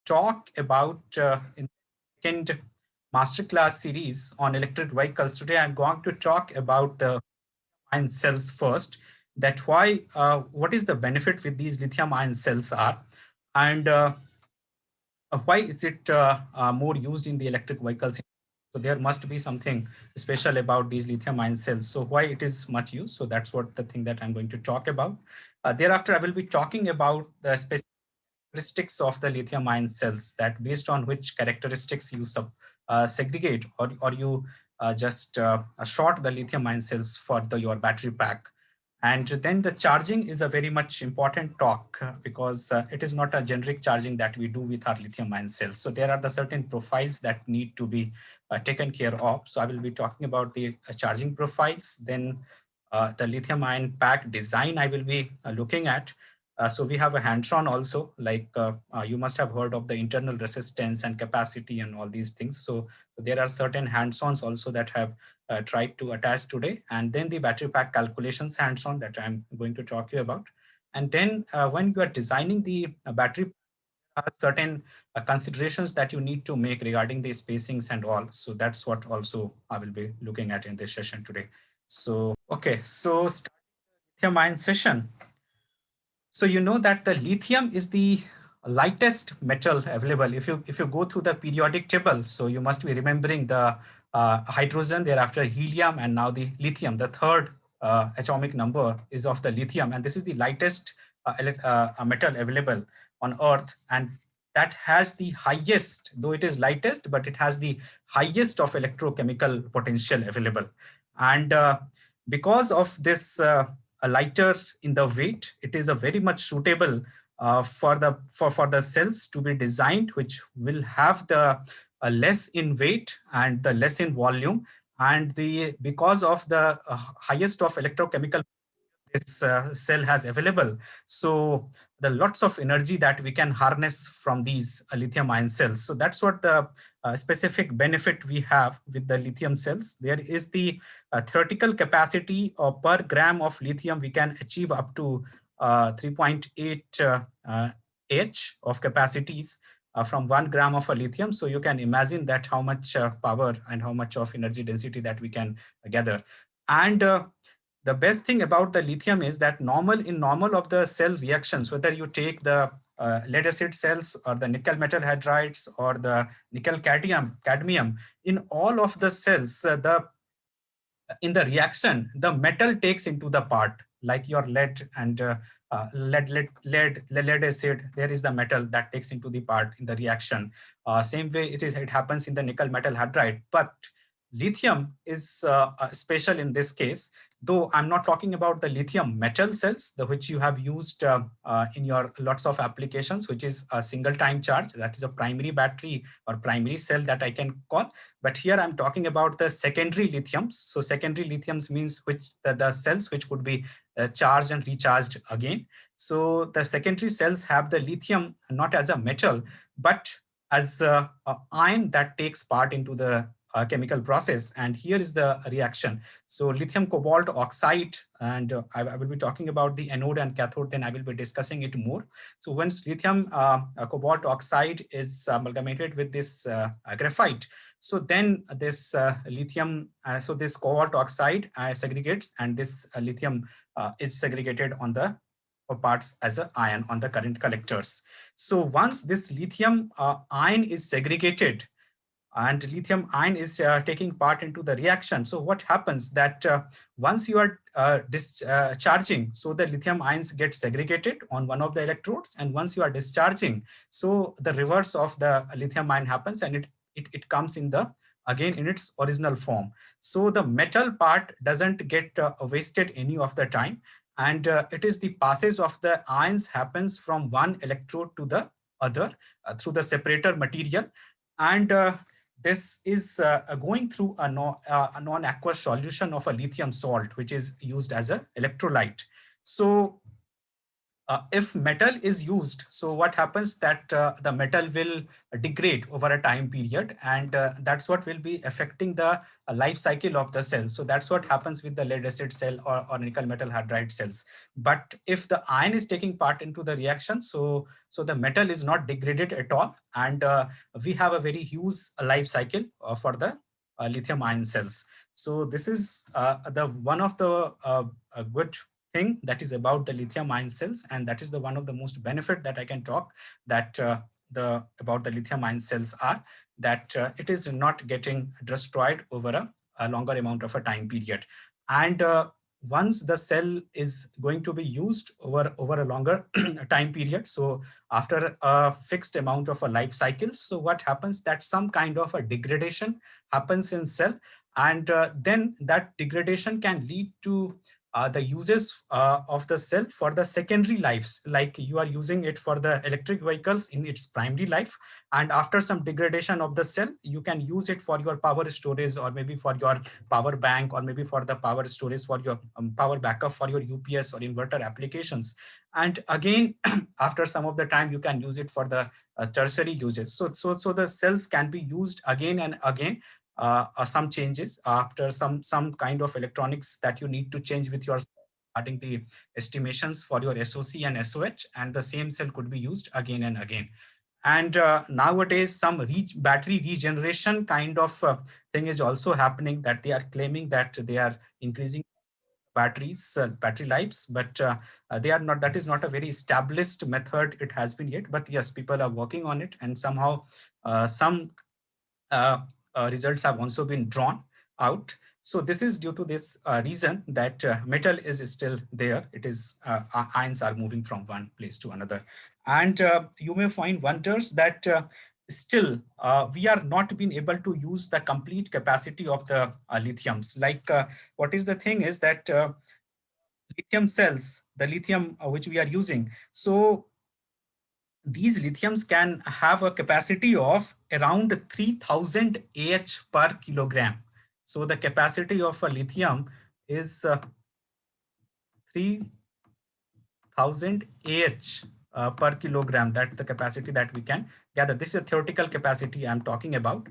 talk about in the second masterclass series on electric vehicles. Today, I'm going to talk about the ion cells first. That what is the benefit with these lithium ion cells are, and why is it more used in the electric vehicles? So there must be something special about these lithium ion cells. So why it is much used? So that's what the thing that I'm going to talk about. Thereafter, I will be talking about the specific characteristics of the lithium ion cells, that based on which characteristics you segregate, or you just short the lithium ion cells for your battery pack. And then the charging is a very much important talk because it is not a generic charging that we do with our lithium ion cells. So there are the certain profiles that need to be taken care of. So I will be talking about the charging profiles. Then the lithium ion pack design I will be looking at. So we have a hands-on also, like you must have heard of the internal resistance and capacity and all these things. So there are certain hands-ons also that have tried to attach today. And then the battery pack calculations hands-on that I'm going to talk to you about. And then when you are designing the battery, certain considerations that you need to make regarding the spacings and all. So that's what also I will be looking at in this session today. So, okay, so starting the lithium ion session. So you know that the lithium is the lightest metal available. If you go through the periodic table, so you must be remembering the hydrogen, thereafter helium, and now the lithium. The third atomic number is of the lithium, and this is the lightest metal available on Earth, and that has the highest, though it is lightest, but it has the highest of electrochemical potential available. And because of this lighter in the weight, it is a very much suitable for the cells to be designed, which will have the less in weight and the less in volume, and the because of the highest of electrochemical this cell has available. So the lots of energy that we can harness from these lithium ion cells. So that's what the specific benefit we have with the lithium cells. There is the theoretical capacity per gram of lithium we can achieve up to 3.8 H of capacities from 1 gram of a lithium. So you can imagine that how much power and how much of energy density that we can gather. And the best thing about the lithium is that in normal of the cell reactions, whether you take the lead acid cells or the nickel metal hydrides or the nickel cadmium, in all of the cells, in the reaction, the metal takes into the part, like your lead and lead acid, there is the metal that takes into the part in the reaction. Same way it happens in the nickel metal hydride, but lithium is special in this case, though I'm not talking about the lithium metal cells, which you have used in your lots of applications, which is a single time charge. That is a primary battery or primary cell that I can call. But here I'm talking about the secondary lithiums. So secondary lithiums means which the cells which could be charged and recharged again. So the secondary cells have the lithium not as a metal, but as a ion that takes part into the chemical process. And here is the reaction. So lithium cobalt oxide, and I will be talking about the anode and cathode, then I will be discussing it more. So once lithium cobalt oxide is amalgamated with this graphite, so then this lithium, so this cobalt oxide segregates, and this lithium is segregated on the parts as an ion on the current collectors. So once this lithium ion is segregated, and lithium ion is taking part into the reaction. So what happens that once you are discharging, so the lithium ions get segregated on one of the electrodes, and once you are discharging, so the reverse of the lithium ion happens, and it comes in the again in its original form. So the metal part doesn't get wasted any of the time, and it is the passage of the ions happens from one electrode to the other through the separator material. And this is going through a non-aqueous solution of a lithium salt, which is used as an electrolyte. So if metal is used, so what happens that the metal will degrade over a time period, and that's what will be affecting the life cycle of the cell. So that's what happens with the lead acid cell or nickel metal hydride cells. But if the iron is taking part into the reaction, so the metal is not degraded at all, and we have a very huge life cycle for the lithium ion cells. So this is the one of the good thing that is about the lithium ion cells, and that is the one of the most benefit that I can talk that the about the lithium ion cells are that it is not getting destroyed over a longer amount of a time period. And once the cell is going to be used over a longer time period, so after a fixed amount of a life cycle, so what happens that some kind of a degradation happens in cell, and then that degradation can lead to the uses of the cell for the secondary lives, like you are using it for the electric vehicles in its primary life, and after some degradation of the cell, you can use it for your power storage, or maybe for your power bank, or maybe for the power storage for your power backup for your UPS or inverter applications. And again, after some of the time, you can use it for the tertiary uses. So the cells can be used again and again. Some changes after some kind of electronics that you need to change with your regarding the estimations for your SOC and SOH, and the same cell could be used again and again. And nowadays, some battery regeneration kind of thing is also happening, that they are claiming that they are increasing battery lives, but they are not. That is not a very established method. It has been yet, but yes, people are working on it, and somehow some uh, results have also been drawn out. So this is due to this reason that metal is still there. It is ions are moving from one place to another, and you may find wonders that still we are not being able to use the complete capacity of the lithiums. Like what is the thing is that lithium cells, the lithium which we are using, so these lithiums can have a capacity of around 3000 Ah per kilogram. So the capacity of a lithium is 3000 per kilogram. That's the capacity that we can gather. This is a theoretical capacity I'm talking about.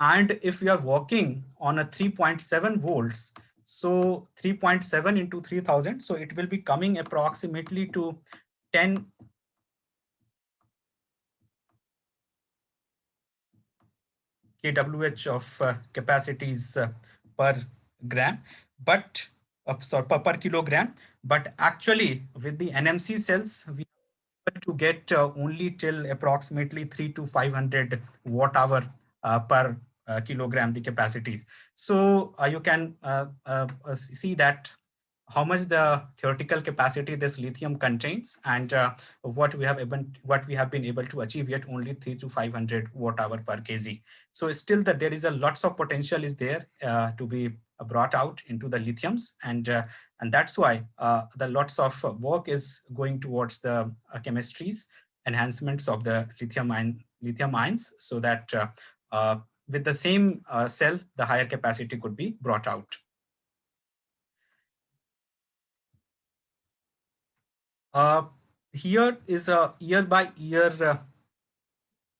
And if we are working on a 3.7 volts, so 3.7 into 3000, so it will be coming approximately to 10 kWh of capacities per gram, but sorry, per kilogram. But actually, with the NMC cells, we are able to get only till approximately 3 to 500 watt hour per kilogram the capacities. So you can see that how much the theoretical capacity this lithium contains, and what we have been able to achieve yet only 3 to 500 watt hour per kg. So still that there is a lots of potential is there to be brought out into the lithiums, and that's why the lots of work is going towards the chemistries enhancements of the lithium ions, so that with the same cell the higher capacity could be brought out. Uh, Here is a year by year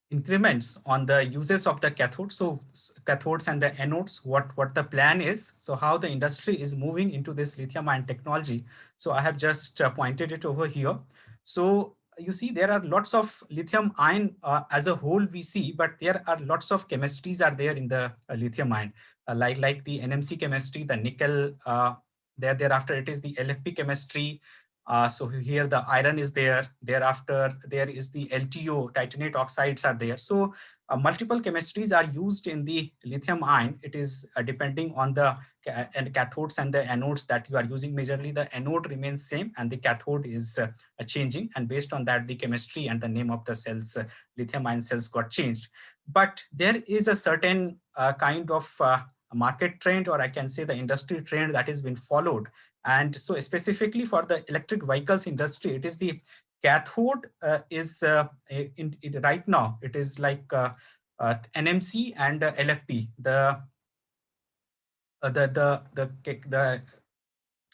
increments on the uses of the cathodes. So cathodes and the anodes, what the plan is. So how the industry is moving into this lithium ion technology. So I have just pointed it over here. So you see there are lots of lithium ion as a whole we see, but there are lots of chemistries are there in the lithium ion, like the NMC chemistry, the nickel, thereafter it is the LFP chemistry. So here the iron is there. Thereafter, there is the LTO, titanate oxides are there. So multiple chemistries are used in the lithium ion. It is depending on the cathodes and the anodes that you are using. Majorly the anode remains same and the cathode is changing. And based on that, the chemistry and the name of the cells, lithium ion cells got changed. But there is a certain kind of market trend, or I can say the industry trend that has been followed. And so specifically for the electric vehicles industry, it is the cathode is right now, it is like NMC and LFP. The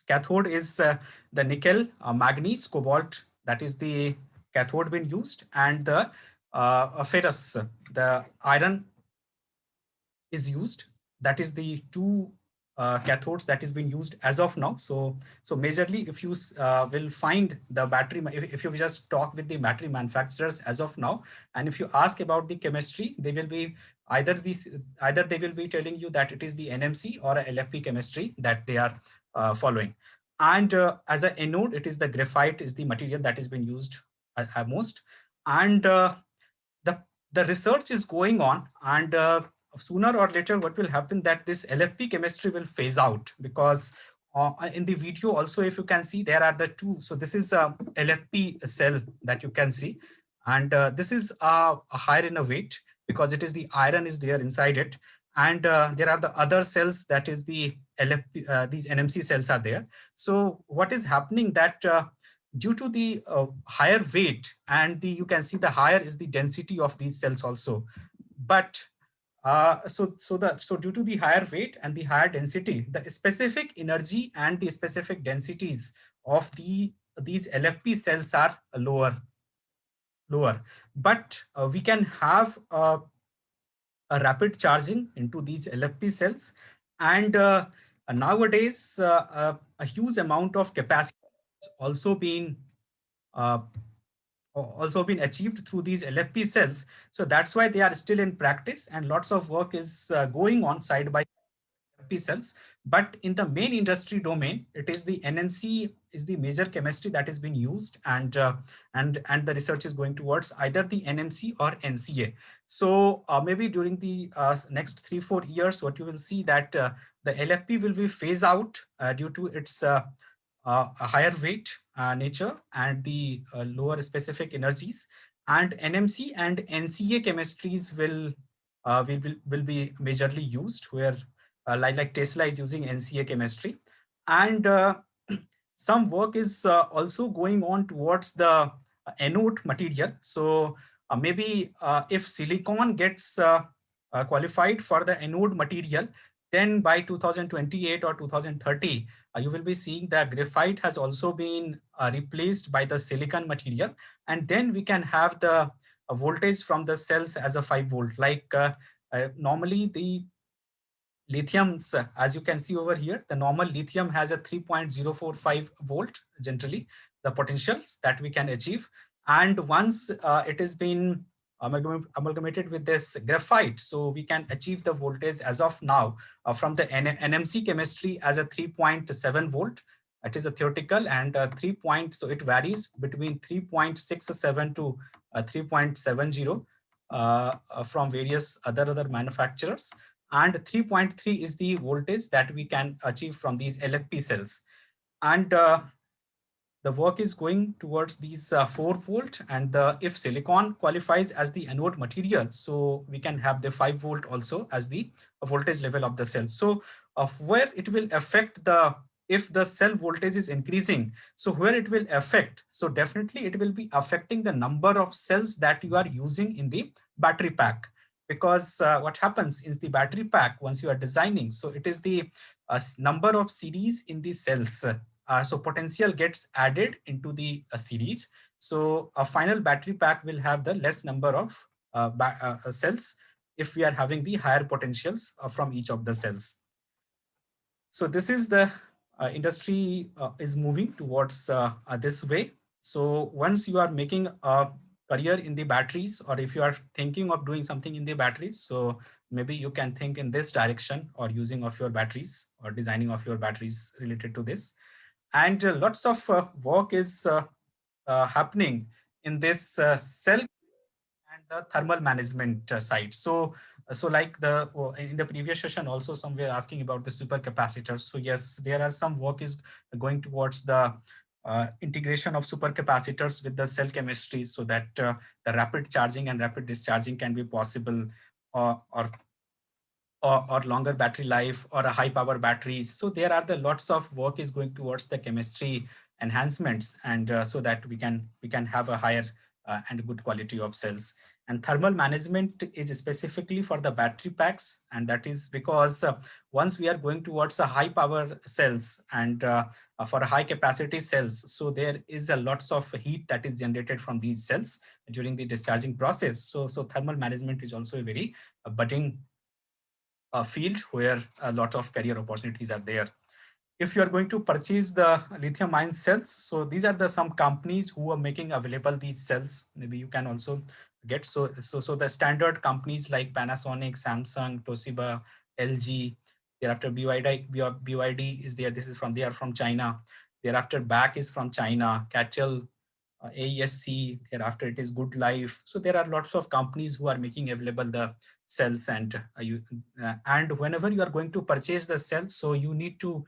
cathode is the nickel, manganese, cobalt, that is the cathode being used, and the ferrous, the iron is used. That is the two cathodes that is being used as of now. So majorly, if you will find the battery, if you just talk with the battery manufacturers as of now, and if you ask about the chemistry, they will be either they will be telling you that it is the NMC or a LFP chemistry that they are following. And as an anode, it is the graphite is the material that is being used most. And the the research is going on, and sooner or later what will happen that this LFP chemistry will phase out, because in the video also, if you can see, there are the two. So this is a LFP cell that you can see, and this is a higher in a weight because it is the iron is there inside it. And there are the other cells, that is the LFP, these NMC cells are there. So what is happening that due to the higher weight, and the you can see the higher is the density of these cells also. But so due to the higher weight and the higher density, the specific energy and the specific densities of these LFP cells are lower. But we can have a rapid charging into these LFP cells. And nowadays, a huge amount of capacity has uh, also been achieved through these LFP cells. So that's why they are still in practice, and lots of work is going on side by LFP cells. But in the main industry domain, it is the NMC is the major chemistry that is being used, and and the research is going towards either the NMC or NCA. So maybe during the next 3-4 years, what you will see that the LFP will be phased out due to its a higher weight nature and the lower specific energies, and NMC and NCA chemistries will be majorly used, where like Tesla is using NCA chemistry. And some work is also going on towards the anode material. So maybe if silicon gets qualified for the anode material, then by 2028 or 2030, you will be seeing that graphite has also been replaced by the silicon material. And then we can have the voltage from the cells as a 5 volt. Like normally the lithiums, as you can see over here, the normal lithium has a 3.045 volt, generally, the potentials that we can achieve. And once it has been amalgamated with this graphite, so we can achieve the voltage as of now from the NMC chemistry as a 3.7 volt. It is a theoretical, and so it varies between 3.67 to 3.70 from various other manufacturers. And 3.3 is the voltage that we can achieve from these LFP cells. And the work is going towards these 4 volt, and if silicon qualifies as the anode material, so we can have the 5 volt also as the voltage level of the cell. So where it will affect the, if the cell voltage is increasing, so where it will affect, so definitely it will be affecting the number of cells that you are using in the battery pack. Because what happens is the battery pack, once you are designing, so it is the number of series in the cells. So potential gets added into the series. So a final battery pack will have the less number of cells if we are having the higher potentials from each of the cells. So this is the industry is moving towards this way. So once you are making a career in the batteries, or if you are thinking of doing something in the batteries, so maybe you can think in this direction, or using of your batteries, or designing of your batteries related to this. And lots of work is happening in this cell and the thermal management side. So like in the previous session also, some were asking about the supercapacitors. So yes, there are some work is going towards the integration of supercapacitors with the cell chemistry, so that the rapid charging and rapid discharging can be possible, or or longer battery life, or a high power batteries. So there are the lots of work is going towards the chemistry enhancements, and so that we can have a higher and good quality of cells. And thermal management is specifically for the battery packs. And that is because once we are going towards a high power cells and for high capacity cells, so there is a lots of heat that is generated from these cells during the discharging process. So thermal management is also a very budding field where a lot of career opportunities are there. If you are going to purchase the lithium ion cells, so these are the some companies who are making available these cells. Maybe you can also get so the standard companies like Panasonic, Samsung, Toshiba, LG. Thereafter BYD is there. This is from, they are from China. Thereafter BAC is from China. Catchell, AESC. Thereafter it is Good Life. So there are lots of companies who are making available the cells, and whenever you are going to purchase the cells, so you need to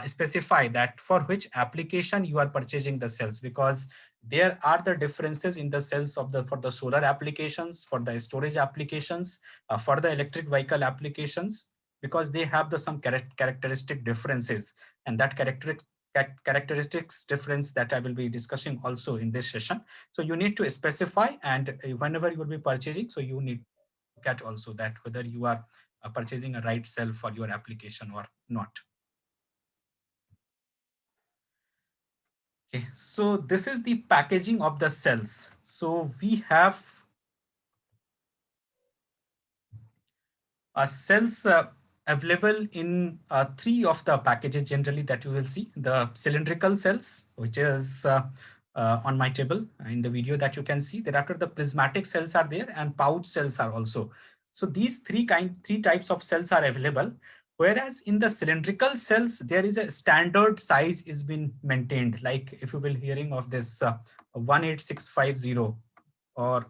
specify that for which application you are purchasing the cells, because there are the differences in the cells of the for the solar applications, for the storage applications, for the electric vehicle applications, because they have the some characteristic differences, and that characteristics difference that I will be discussing also in this session. So you need to specify, and whenever you will be purchasing, so you need to look at also that whether you are purchasing a right cell for your application or not. Okay, so this is the packaging of the cells. So we have cells available in three of the packages generally that you will see. The cylindrical cells, which is on my table in the video that you can see. Thereafter, the prismatic cells are there, and pouch cells are also. So these three types of cells are available. Whereas in the cylindrical cells, there is a standard size is been maintained. Like if you will hearing of this 18650 or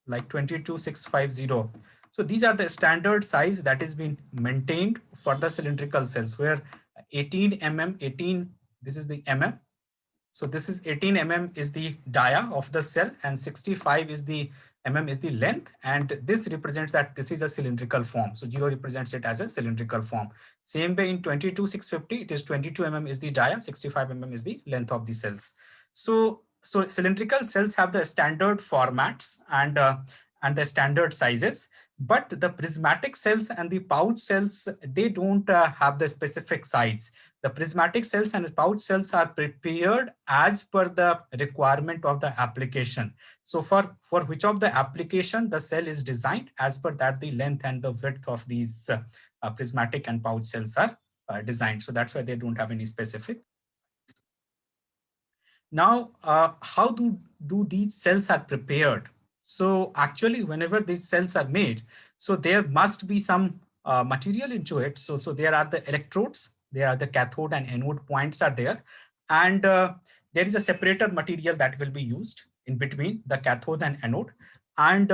like 22650. So these are the standard size that is being maintained for the cylindrical cells, where 18 mm, 18, this is the mm. So this is 18 mm is the dia of the cell, and 65 is the mm is the length, and this represents that this is a cylindrical form. So 0 represents it as a cylindrical form. Same way in 22650, it is 22 mm is the dia, 65 mm is the length of the cells. So cylindrical cells have the standard formats and the standard sizes, but the prismatic cells and the pouch cells, they don't have the specific size. The prismatic cells and pouch cells are prepared as per the requirement of the application. So for which of the application the cell is designed, as per that the length and the width of these prismatic and pouch cells are designed. So that's why they don't have any specific. Now, how do these cells are prepared? So actually, whenever these cells are made, so there must be some material into it. So there are the electrodes, there are the cathode and anode points are there, and there is a separator material that will be used in between the cathode and anode. And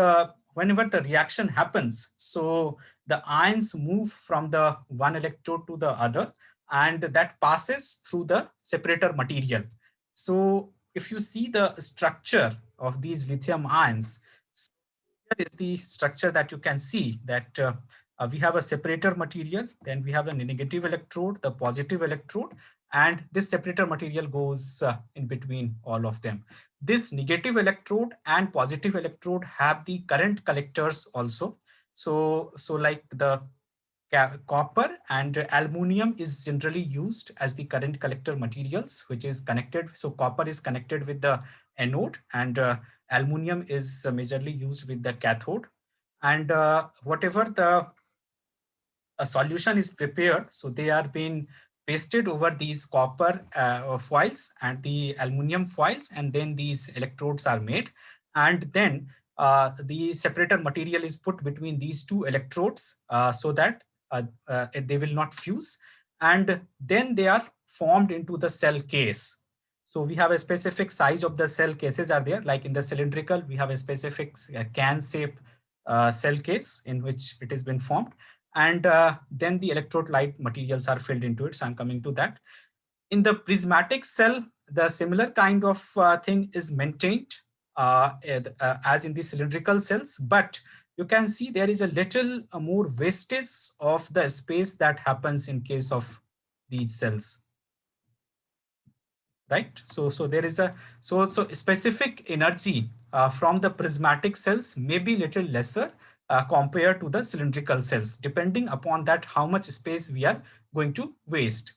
whenever the reaction happens, so the ions move from the one electrode to the other, and that passes through the separator material. So if you see the structure of these lithium ions, here is the structure that you can see that we have a separator material, then we have a negative electrode, the positive electrode, and this separator material goes in between all of them. This negative electrode and positive electrode have the current collectors also. So like the copper and aluminum is generally used as the current collector materials, which is connected. So copper is connected with the anode, and aluminum is majorly used with the cathode. And whatever the solution is prepared, so they are being pasted over these copper foils and the aluminum foils, and then these electrodes are made. And then the separator material is put between these two electrodes so that they will not fuse. And then they are formed into the cell case. So we have a specific size of the cell cases are there. Like in the cylindrical, we have a specific can shape cell case in which it has been formed, and then the electrolyte materials are filled into it. So I'm coming to that. In the prismatic cell, the similar kind of thing is maintained as in the cylindrical cells, but you can see there is a little more wastage of the space that happens in case of these cells, right? So there is a so specific energy from the prismatic cells may be little lesser compared to the cylindrical cells, depending upon that how much space we are going to waste.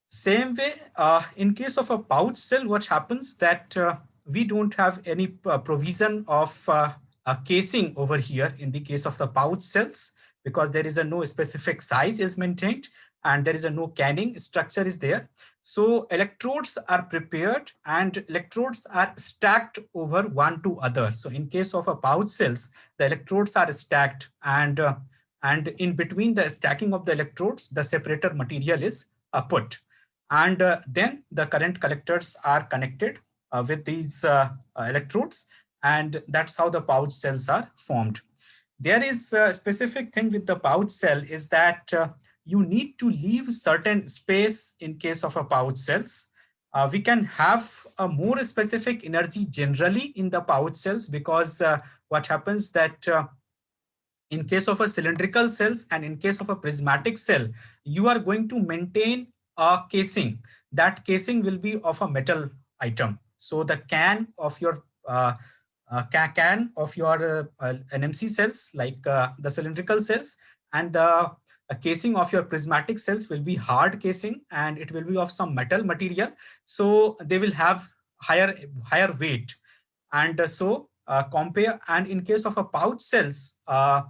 Same way, in case of a pouch cell, what happens that we don't have any provision of a casing over here in the case of the pouch cells, because there is a no specific size is maintained and there is a no canning structure is there. So electrodes are prepared and electrodes are stacked over one to other. So in case of a pouch cells, the electrodes are stacked, and in between the stacking of the electrodes, the separator material is put. And then the current collectors are connected with these electrodes, and that's how the pouch cells are formed. There is a specific thing with the pouch cell is that you need to leave certain space in case of a pouch cells. We can have a more specific energy generally in the pouch cells, because what happens that in case of a cylindrical cells and in case of a prismatic cell, you are going to maintain a casing. That casing will be of a metal item. So the can of your NMC cells, like the cylindrical cells, and the casing of your prismatic cells will be hard casing, and it will be of some metal material. So they will have higher weight. And compare, and in case of a pouch cells, the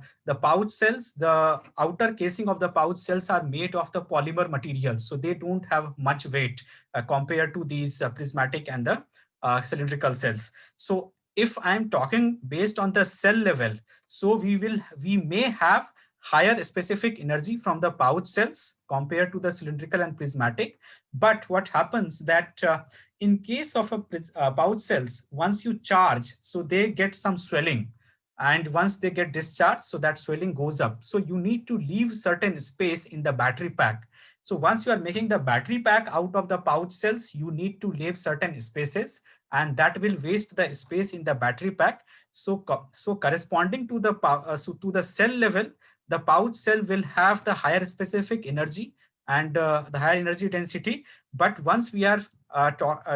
outer casing of the pouch cells are made of the polymer material, so they don't have much weight compared to these prismatic and the cylindrical cells. So if I'm talking based on the cell level, so we may have higher specific energy from the pouch cells compared to the cylindrical and prismatic. But what happens that in case of a pouch cells, once you charge, so they get some swelling, and once they get discharged, so that swelling goes up. So you need to leave certain space in the battery pack. So once you are making the battery pack out of the pouch cells, you need to leave certain spaces, and that will waste the space in the battery pack. So corresponding to the to the cell level, the pouch cell will have the higher specific energy and the higher energy density. But once we are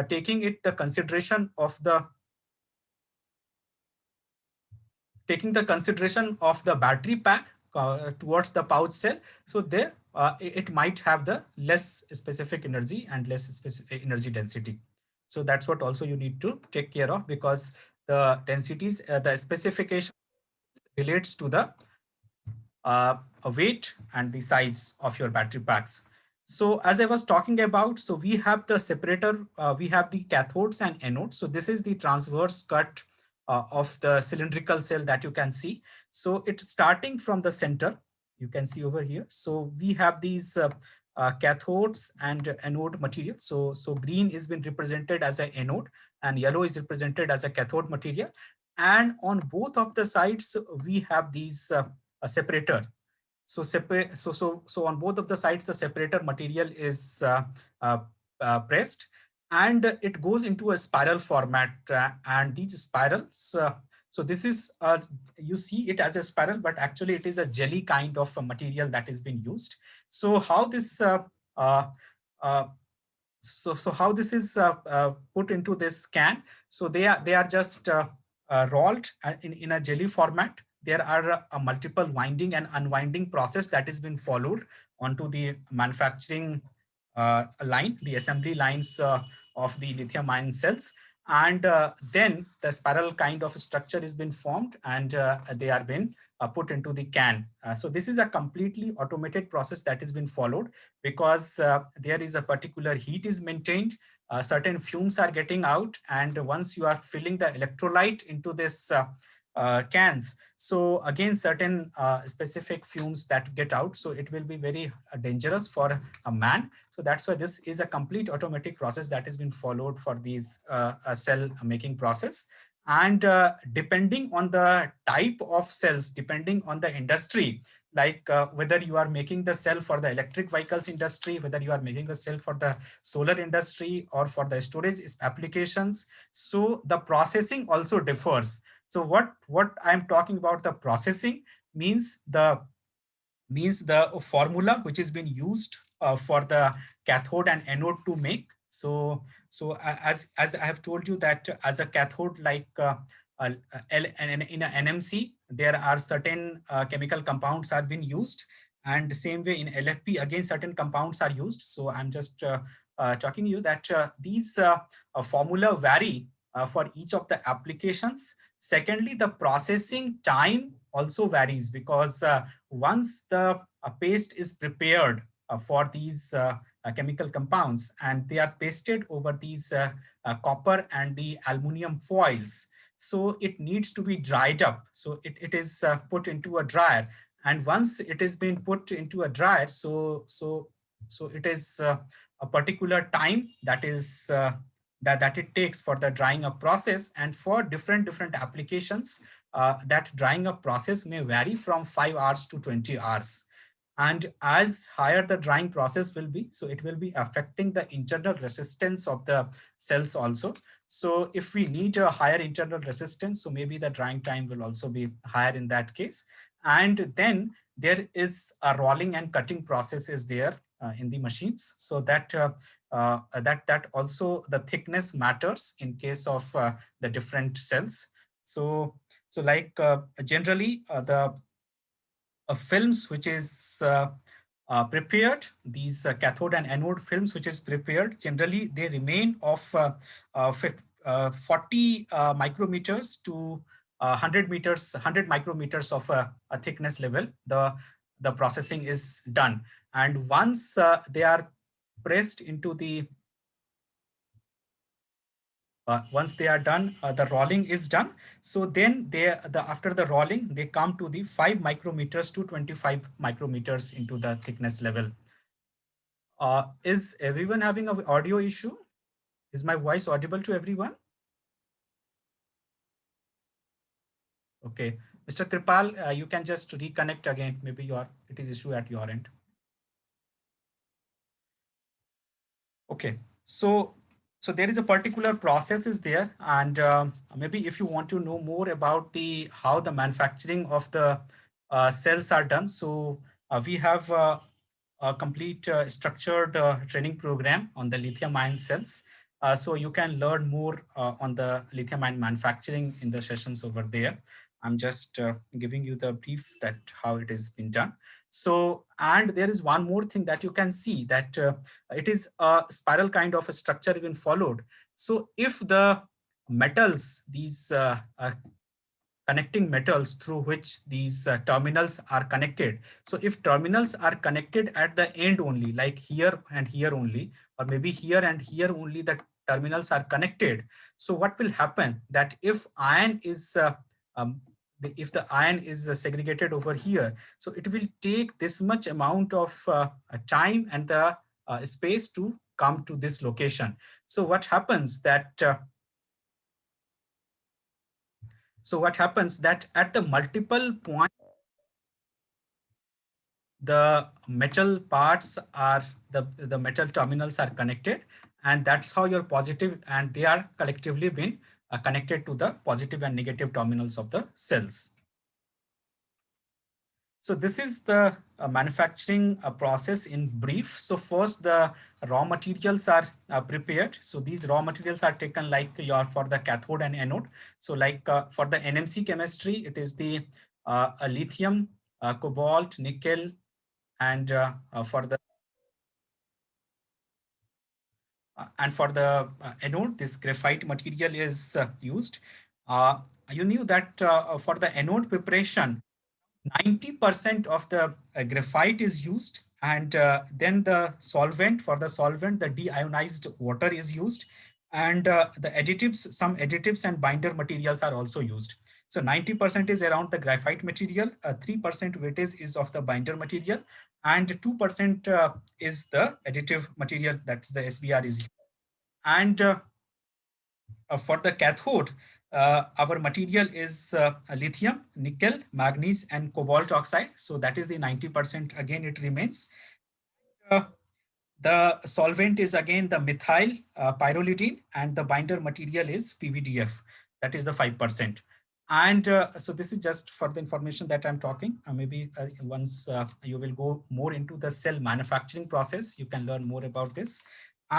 taking it the consideration of the battery pack towards the pouch cell, so there it might have the less specific energy and less specific energy density. So that's what also you need to take care of, because the densities, the specification relates to the weight and the size of your battery packs. So as I was talking about, so we have the separator, we have the cathodes and anodes. So this is the transverse cut of the cylindrical cell that you can see. So it's starting from the center, you can see over here. So we have these cathodes and anode material. So green is been represented as an anode and yellow is represented as a cathode material. And on both of the sides, we have these a separator. So on both of the sides, the separator material is pressed, and it goes into a spiral format. And these spirals, so this is you see it as a spiral, but actually it is a jelly kind of a material that is being used. So how this uh, uh, how this is put into this can? So they are just rolled in a jelly format. There are a multiple winding and unwinding process that has been followed onto the manufacturing line, the assembly lines of the lithium ion cells. And then the spiral kind of structure has been formed, and they are been put into the can. So this is a completely automated process that has been followed, because there is a particular heat is maintained, certain fumes are getting out, and once you are filling the electrolyte into this cans, so again certain specific fumes that get out, so it will be very dangerous for a man. So that's why this is a complete automatic process that has been followed for these cell making process. And depending on the type of cells, depending on the industry, like whether you are making the cell for the electric vehicles industry, whether you are making the cell for the solar industry or for the storage applications, so the processing also differs. So what I'm talking about, the processing means the formula which is being used for the cathode and anode to make. As I have told you that as a cathode, like in a NMC, there are certain chemical compounds are being used, and the same way in LFP, again certain compounds are used. So I'm just talking you that these formula vary for each of the applications. Secondly, the processing time also varies, because once the paste is prepared for these chemical compounds, and they are pasted over these copper and the aluminum foils, so it needs to be dried up. So it is put into a dryer, and once it is being put into a dryer, so it is a particular time that is that it takes for the drying up process. And for different applications, that drying up process may vary from 5 hours to 20 hours. And as higher the drying process will be, so it will be affecting the internal resistance of the cells also. So if we need a higher internal resistance, so maybe the drying time will also be higher in that case. And then there is a rolling and cutting process is there in the machines, so that that also the thickness matters in case of the different cells. So like generally the films which is prepared, these cathode and anode films which is prepared, generally they remain of 40 micrometers to 100 meters, 100 micrometers of a thickness level. The processing is done, and once they are pressed into the once they are done, the rolling is done. So then after the rolling, they come to the 5 micrometers to 25 micrometers into the thickness level. Is everyone having an audio issue? Is my voice audible to everyone? Okay. Mr. Kripal, you can just reconnect again. Maybe it is issue at your end. Okay. So there is a particular process is there, and maybe if you want to know more about the how the manufacturing of the cells are done, so we have a complete structured training program on the lithium ion cells. So you can learn more on the lithium ion manufacturing in the sessions over there. I'm just giving you the brief that how it has been done. So, and there is one more thing that you can see, that it is a spiral kind of a structure even followed. So if the metals, these connecting metals through which these terminals are connected. So if terminals are connected at the end only, like here and here only, or maybe here and here only, the terminals are connected. So what will happen that if iron is um, if the iron is segregated over here, so it will take this much amount of time and the space to come to this location. So what happens that at the multiple points, the metal parts are the metal terminals are connected, and that's how your positive, and they are collectively been connected to the positive and negative terminals of the cells. So this is the manufacturing process in brief. So first, the raw materials are prepared. So these raw materials are taken like your for the cathode and anode. So like for the NMC chemistry, it is the lithium, cobalt, nickel, and for the anode, this graphite material is used. Uh, you knew that for the anode preparation, 90% of the graphite is used, and then the solvent, for the solvent, the deionized water is used, and the additives, some additives and binder materials are also used. So 90% is around the graphite material, 3% weightage is of the binder material, and 2% is the additive material, that's the SBR is used. And for the cathode, our material is lithium, nickel, manganese, and cobalt oxide. So that is the 90%. Again, it remains. Uh, the solvent is again the methyl pyrrolidine, and the binder material is PVDF. That is the 5%. And so this is just for the information that I'm talking. Maybe once you will go more into the cell manufacturing process, you can learn more about this.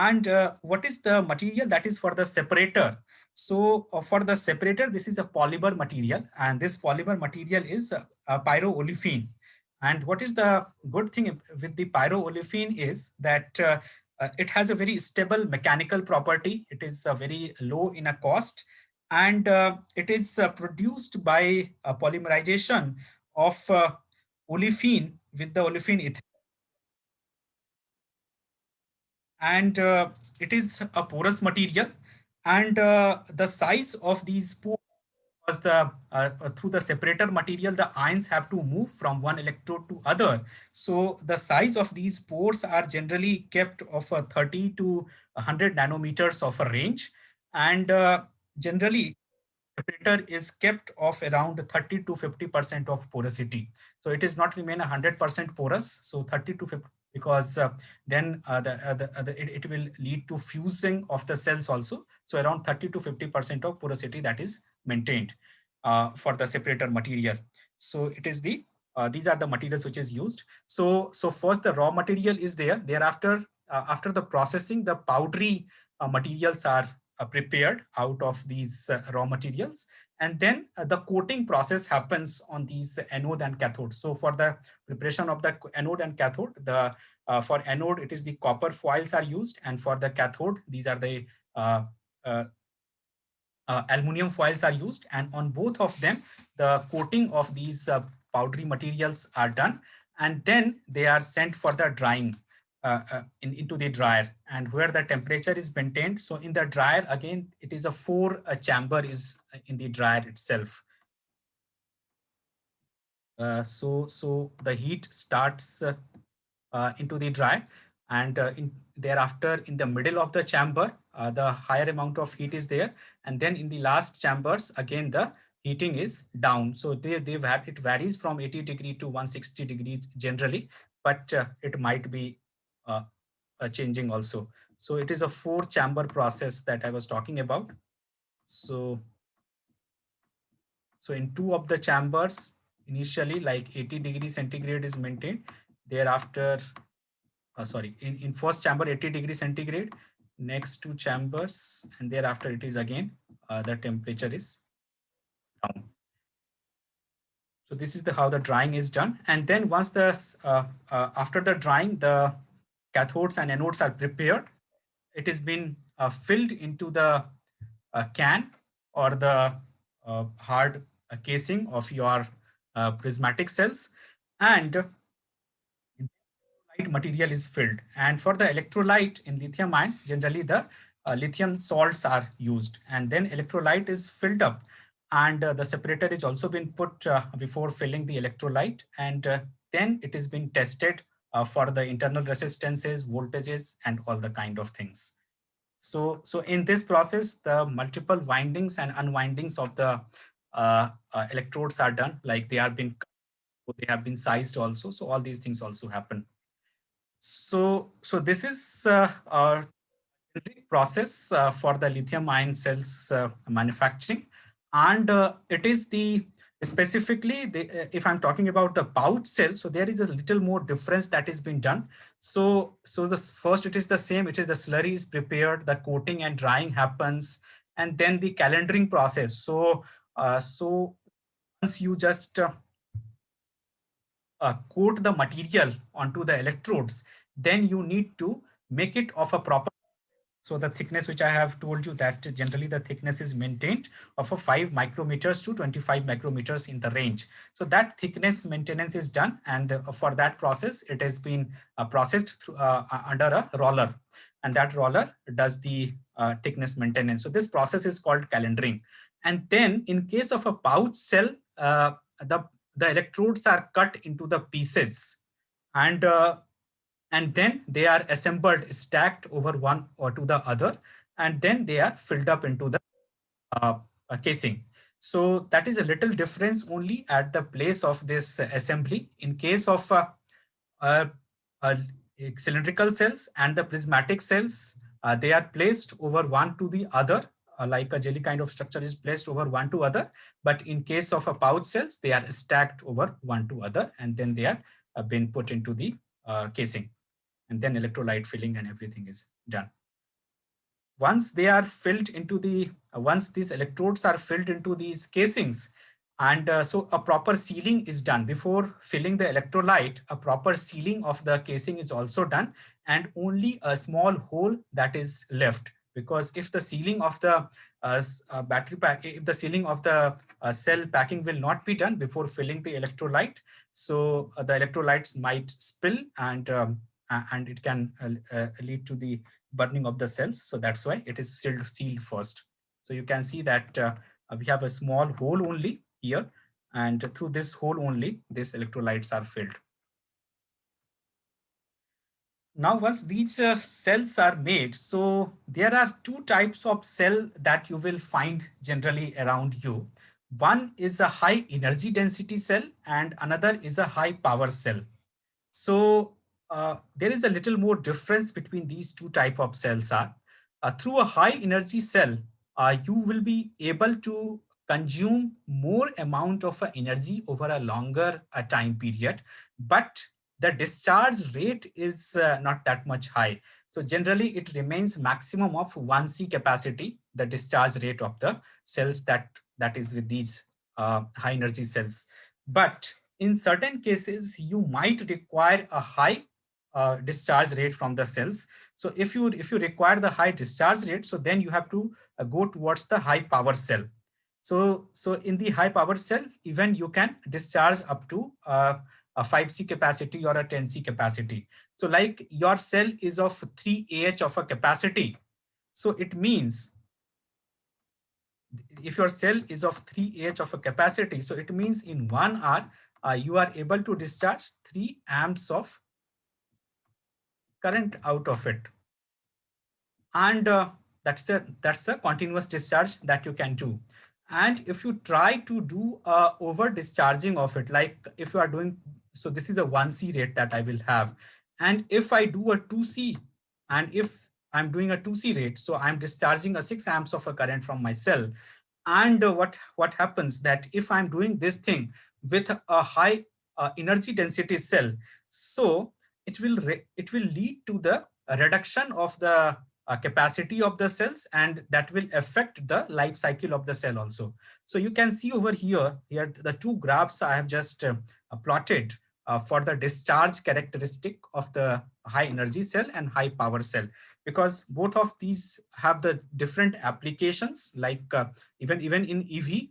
And what is the material that is for the separator? So for the separator, this is a polymer material, and this polymer material is pyroolefin. And what is the good thing with the pyroolefin is that it has a very stable mechanical property. It is very low in a cost, and it is produced by polymerization of olefin with the olefin ether, and it is a porous material, and the size of these pores was the through the separator material, the ions have to move from one electrode to other. So the size of these pores are generally kept of 30 to 100 nanometers of a range, and generally separator is kept of around 30 to 50% of porosity. So it is not remain 100% porous. So 30 to 50, because then it will lead to fusing of the cells also. So around 30 to 50% of porosity that is maintained for the separator material. So it is the these are the materials which is used. So first the raw material is there. Thereafter, after the processing, the powdery materials are prepared out of these raw materials, and then the coating process happens on these anode and cathode. So for the preparation of the anode and cathode, the for anode it is the copper foils are used, and for the cathode these are the uh, uh, aluminum foils are used, and on both of them the coating of these powdery materials are done, and then they are sent for the drying into the dryer, and where the temperature is maintained. So in the dryer, again it is a four chamber is in the dryer itself. So the heat starts into the dry, and thereafter in the middle of the chamber the higher amount of heat is there, and then in the last chambers again the heating is down. So it varies from 80 degree to 160 degrees generally, but it might be uh, changing also. So it is a four chamber process that I was talking about. So in two of the chambers, initially like 80 degrees centigrade is maintained. Thereafter, sorry, in first chamber 80 degrees centigrade, next two chambers, and thereafter it is again the temperature is down. So this is the how the drying is done, and then once the after the drying, the cathodes and anodes are prepared. It has been filled into the can or the hard casing of your prismatic cells, and light material is filled. And for the electrolyte in lithium ion, generally the lithium salts are used, and then electrolyte is filled up, and the separator is also been put before filling the electrolyte, and then it is been tested for the internal resistances, voltages, and all the kind of things. So in this process, the multiple windings and unwindings of the electrodes are done, like they have been sized also. So all these things also happen. So this is a process for the lithium ion cells manufacturing, and it is the specifically if I'm talking about the pouch cell, so there is a little more difference that is being done. So the first it is the same. It is the slurry is prepared, the coating and drying happens, and then the calendaring process. So once you just coat the material onto the electrodes, then you need to make it of a proper. So the thickness which I have told you, that generally the thickness is maintained of a 5 micrometers to 25 micrometers in the range. So that thickness maintenance is done, and for that process it has been processed through, under a roller, and that roller does the thickness maintenance. So this process is called calendaring. And then in case of a pouch cell, the the electrodes are cut into the pieces, and then they are assembled, stacked over one or to the other, and then they are filled up into the casing. So that is a little difference only at the place of this assembly. In case of uh, uh, cylindrical cells and the prismatic cells, they are placed over one to the other, like a jelly kind of structure is placed over one to other. But in case of a pouch cells, they are stacked over one to other, and then they are been put into the casing, and then electrolyte filling and everything is done. once they are filled into the, once these electrodes are filled into these casings, and so a proper sealing is done before filling the electrolyte. A proper sealing of the casing is also done, and only a small hole that is left. Because if the sealing of the battery pack, if the sealing of the cell packing will not be done before filling the electrolyte, so the electrolytes might spill, and it can lead to the burning of the cells. So that's why it is sealed first. So you can see that we have a small hole only here, and through this hole only these electrolytes are filled. Now, once these cells are made, so there are two types of cell that you will find generally around you. One is a high energy density cell and another is a high power cell. So there is a little more difference between these two type of cells. Are through a high energy cell, you will be able to consume more amount of energy over a longer time period, but the discharge rate is not that much high. So generally it remains maximum of 1C capacity, the discharge rate of the cells that is with these high energy cells. But in certain cases, you might require a high discharge rate from the cells. So if you require the high discharge rate, so then you have to go towards the high power cell. So in the high power cell, even you can discharge up to a 5C capacity or a 10C capacity. So like your cell is of 3 Ah of a capacity. So it means if your cell is of 3 Ah of a capacity, so it means in 1 hour, you are able to discharge 3 amps of current out of it. And that's the continuous discharge that you can do. And if you try to do over discharging of it, like if you are doing, so this is a 1C rate that I will have. And if I do a 2C, and if I'm doing a 2C rate, so I'm discharging a 6 amps of a current from my cell. And what happens that if I'm doing this thing with a high energy density cell, so it will lead to the reduction of the capacity of the cells, and that will affect the life cycle of the cell also. So you can see over here the two graphs I have just plotted for the discharge characteristic of the high energy cell and high power cell, because both of these have the different applications. Like even in EV,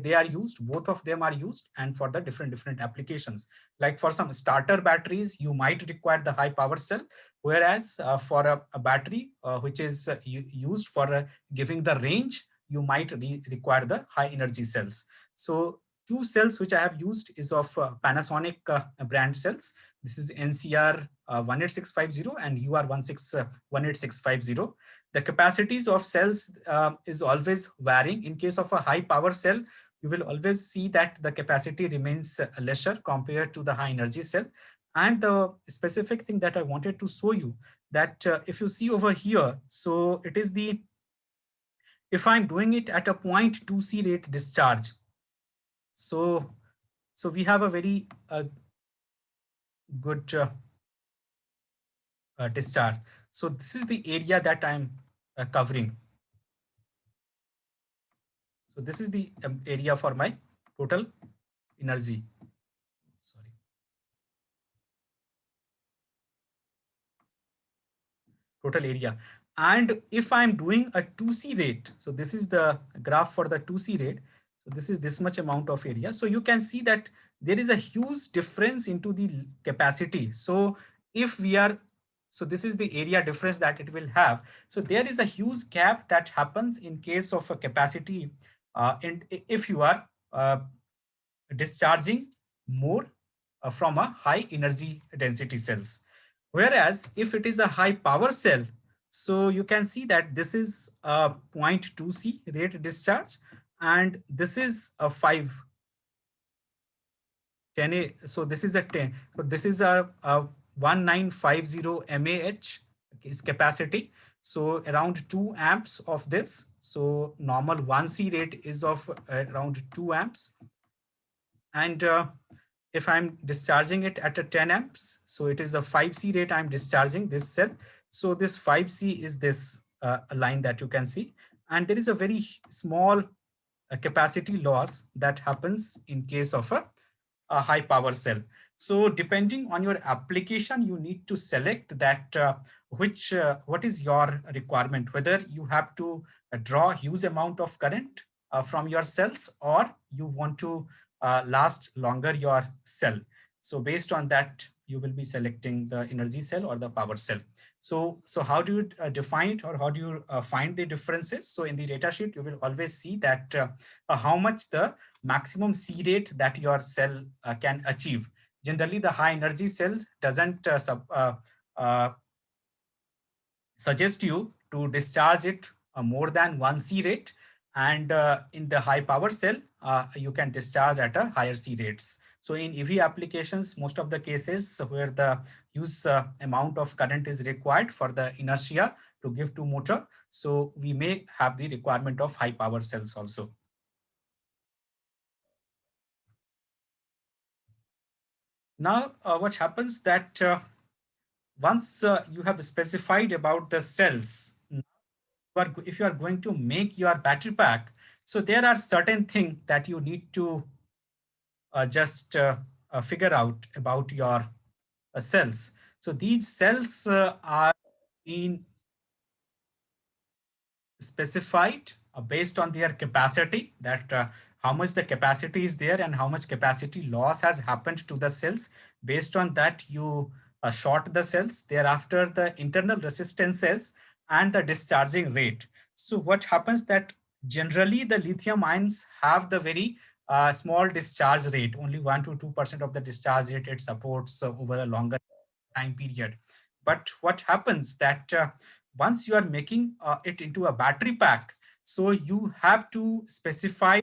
they are used, both of them are used, and for the different applications. Like for some starter batteries, you might require the high power cell, whereas for a battery which is used for giving the range, you might require the high energy cells. So two cells which I have used is of Panasonic brand cells. This is NCR 18650 and UR18650. The capacities of cells is always varying. In case of a high power cell, you will always see that the capacity remains lesser compared to the high energy cell. And the specific thing that I wanted to show you, that if you see over here, so it is the, if I'm doing it at a 0.2C rate discharge, so we have a very good discharge. So this is the area that I'm covering. So this is the area for my total energy. Sorry. Total area. And if I'm doing a 2C rate, so this is the graph for the 2C rate. So this is this much amount of area. So you can see that there is a huge difference into the capacity. So if we are, so this is the area difference that it will have. So there is a huge gap that happens in case of a capacity. And if you are discharging more from a high energy density cells. Whereas if it is a high power cell, so you can see that this is a 0.2C rate discharge, and this is a 10A. So this is a 10. So this is a 1950 mAh is capacity. So around 2 amps of this. So normal 1C rate is of around 2 amps. And if I'm discharging it at a 10 amps, so it is a 5C rate I'm discharging this cell. So this 5C is this. line that you can see. And there is a very small capacity loss that happens in case of a high power cell. So depending on your application, you need to select that what is your requirement, whether you have to draw huge amount of current from your cells, or you want to last longer your cell. So based on that, you will be selecting the energy cell or the power cell. So how do you define it, or how do you find the differences? So in the data sheet, you will always see that how much the maximum C rate that your cell can achieve. Generally, the high energy cell doesn't uh, suggest you to discharge it more than 1 C rate. And in the high power cell, you can discharge at a higher C rates. So in EV applications, most of the cases where the use amount of current is required for the inertia to give to motor, so we may have the requirement of high power cells also. Now, what happens that once you have specified about the cells, if you are going to make your battery pack, so there are certain things that you need to just figure out about your cells. So these cells are being specified based on their capacity, that how much the capacity is there and how much capacity loss has happened to the cells. Based on that, you short the cells, thereafter the internal resistances and the discharging rate. So what happens that generally the lithium ions have the very small discharge rate, only 1 to 2% of the discharge rate it supports over a longer time period. But what happens that once you are making it into a battery pack, so you have to specify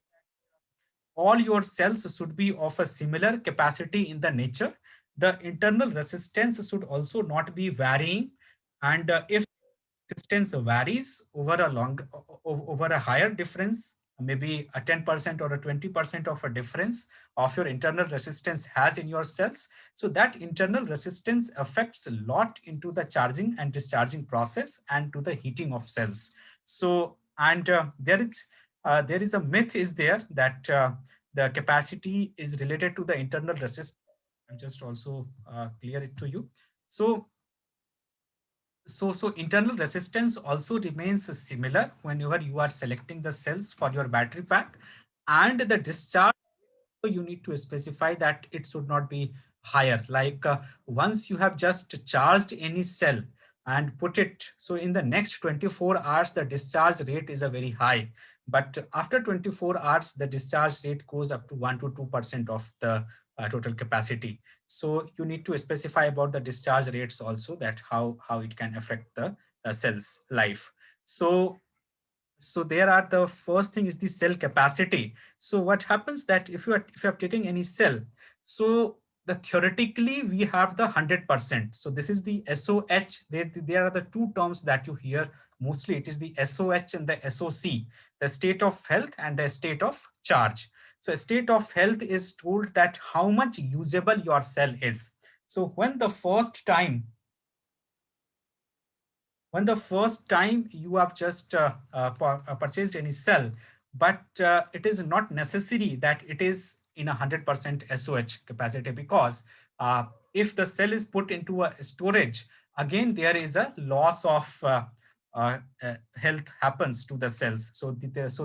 all your cells should be of a similar capacity in the nature. The internal resistance should also not be varying. And if resistance varies over a over a higher difference, maybe a 10% or a 20% of a difference of your internal resistance has in your cells, so that internal resistance affects a lot into the charging and discharging process and to the heating of cells. So and there is a myth is there that the capacity is related to the internal resistance. I'll just also clear it to you. So internal resistance also remains similar whenever you are selecting the cells for your battery pack, and the discharge, so you need to specify that it should not be higher. Like once you have just charged any cell and put it, so in the next 24 hours, the discharge rate is a very high. But after 24 hours, the discharge rate goes up to 1 to 2% of the total capacity. So you need to specify about the discharge rates also, that how it can affect the cell's life. So there are the first thing is the cell capacity. So what happens that if you are taking any cell, so the theoretically we have the 100%. So this is the SOH. There are the two terms that you hear mostly. It is the SOH and the SOC, the state of health and the state of charge. So state of health is told that how much usable your cell is. So when the first time you have just purchased any cell, but it is not necessary that it is in 100% SOH capacity, because if the cell is put into a storage, again there is a loss of health happens to the cells. So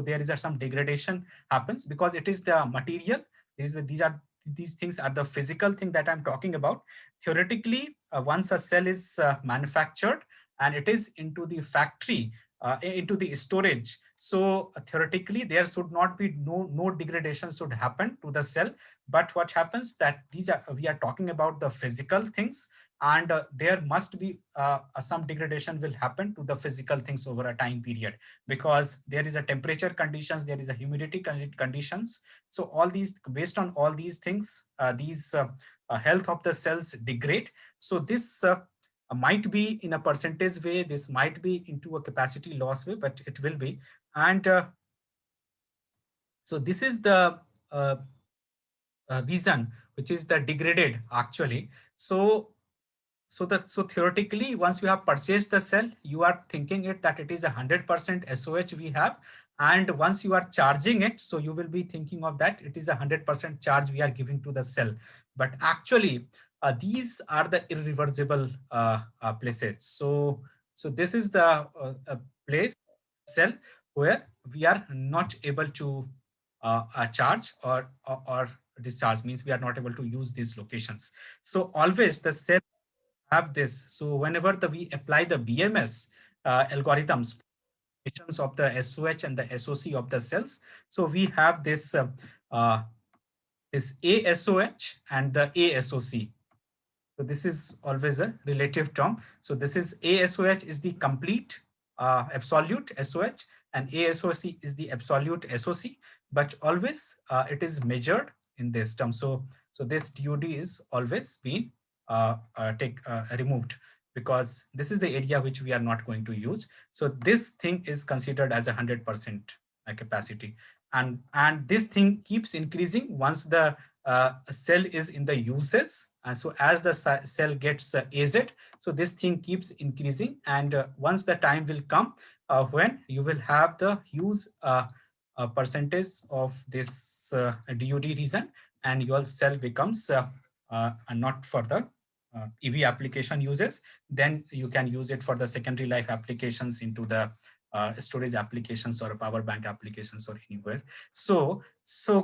there is some degradation happens, because it is the material. These things are the physical thing that I'm talking about. Theoretically, once a cell is manufactured and it is into the factory, into the storage, so theoretically there should not be no degradation should happen to the cell. But what happens that we are talking about the physical things, and there must be some degradation will happen to the physical things over a time period, because there is a temperature conditions, there is a humidity conditions. So all these, based on all these things, these health of the cells degrade. So this might be in a percentage way, this might be into a capacity loss way, but it will be. And so this is the uh, reason which is the degraded actually. So So theoretically, once you have purchased the cell, you are thinking it that it is 100% SOH we have. And once you are charging it, so you will be thinking of that it is 100% charge we are giving to the cell. But actually, these are the irreversible places. So this is the place, cell, where we are not able to charge or discharge, means we are not able to use these locations. So always the cell have this. So whenever we apply the BMS algorithms of the SOH and the SOC of the cells, so we have uh, this ASOH and the ASOC. So this is always a relative term. So this is ASOH is the complete absolute SOH, and ASOC is the absolute SOC, but always it is measured in this term. So this DOD is always being removed, because this is the area which we are not going to use. So this thing is considered as 100% capacity. And this thing keeps increasing once the cell is in the uses. And so as the cell gets aged, so this thing keeps increasing. And once the time will come when you will have the huge percentage of this DOD region, and your cell becomes not for the EV application uses, then you can use it for the secondary life applications into the storage applications or power bank applications or anywhere. So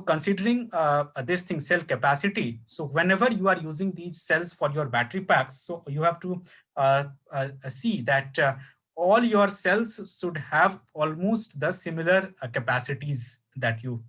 considering this thing, cell capacity, so whenever you are using these cells for your battery packs, so you have to see that all your cells should have almost the similar capacities that you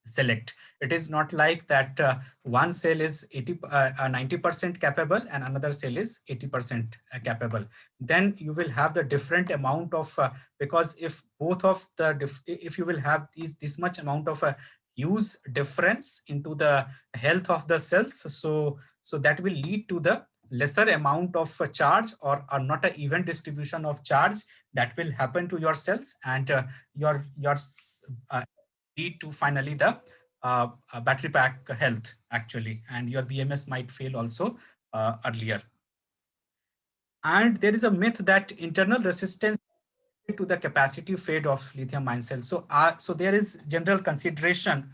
select. It is not like that one cell is 90% capable and another cell is 80% capable. Then you will have the different amount of because if both of the if you will have this much amount of a huge difference into the health of the cells, so that will lead to the lesser amount of charge, or not an even distribution of charge that will happen to your cells, and your lead to finally the battery pack health actually, and your BMS might fail also earlier. And there is a myth that internal resistance to the capacity fade of lithium ion cells. So there is general consideration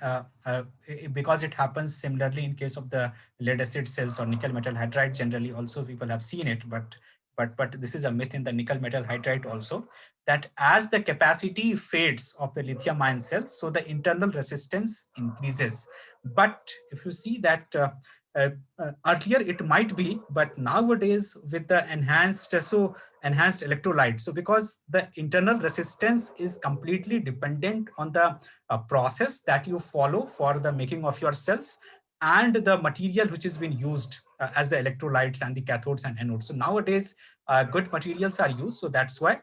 because it happens similarly in case of the lead acid cells or nickel metal hydride. Generally, also people have seen it, but this is a myth in the nickel metal hydride also, that as the capacity fades of the lithium ion cells, so the internal resistance increases. But if you see that earlier it might be, but nowadays with the enhanced electrolyte, so because the internal resistance is completely dependent on the process that you follow for the making of your cells and the material which has been used as the electrolytes and the cathodes and anodes. So nowadays good materials are used, so that's why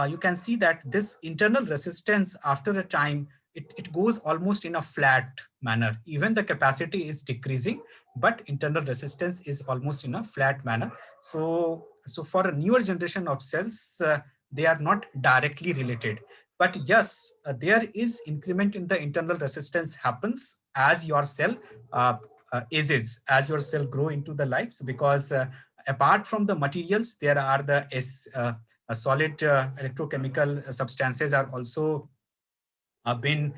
you can see that this internal resistance after a time, it goes almost in a flat manner. Even the capacity is decreasing, but internal resistance is almost in a flat manner. So for a newer generation of cells, they are not directly related. But yes, there is increment in the internal resistance happens as your cell ages, as your cell grow into the life. So because apart from the materials, there are the solid electrochemical substances are also been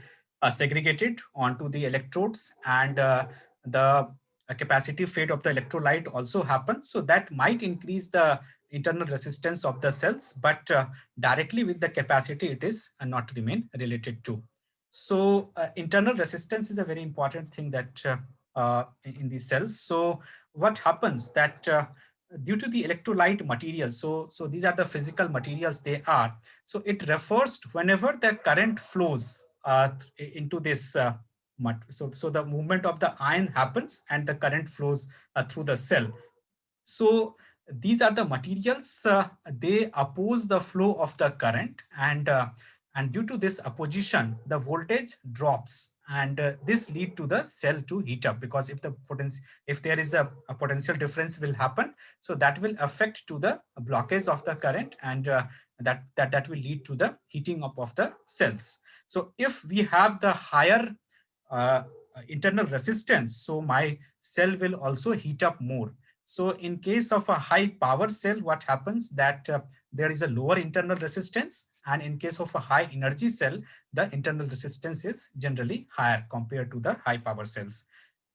segregated onto the electrodes, and the capacity fade of the electrolyte also happens. So that might increase the internal resistance of the cells, but directly with the capacity, it is not remain related to. So internal resistance is a very important thing that in these cells. So what happens that due to the electrolyte material, so these are the physical materials they are. So it refers to whenever the current flows into this so the movement of the ion happens and the current flows through the cell. So these are the materials, they oppose the flow of the current, and due to this opposition, the voltage drops, and this lead to the cell to heat up, because if there is a potential difference will happen, so that will affect to the blockage of the current, and that will lead to the heating up of the cells. So if we have the higher uh, internal resistance, so my cell will also heat up more. So in case of a high power cell, what happens that there is a lower internal resistance, and in case of a high energy cell, the internal resistance is generally higher compared to the high power cells.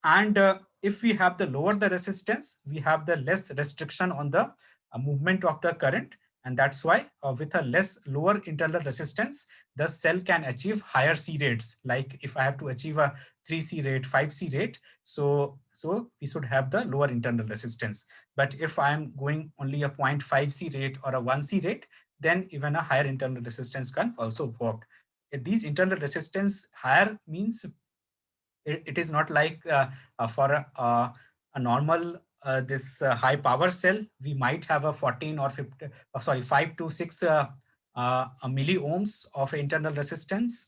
And if we have the lower the resistance, we have the less restriction on the movement of the current. And that's why with a less lower internal resistance, the cell can achieve higher C rates. Like if I have to achieve a 3C rate, 5C rate, so we should have the lower internal resistance. But if I am going only a 0.5C rate or a 1C rate, then even a higher internal resistance can also work. These internal resistance higher means it is not like for a normal this high power cell, we might have a 14 or 50, sorry, 5 to 6 milliohms of internal resistance.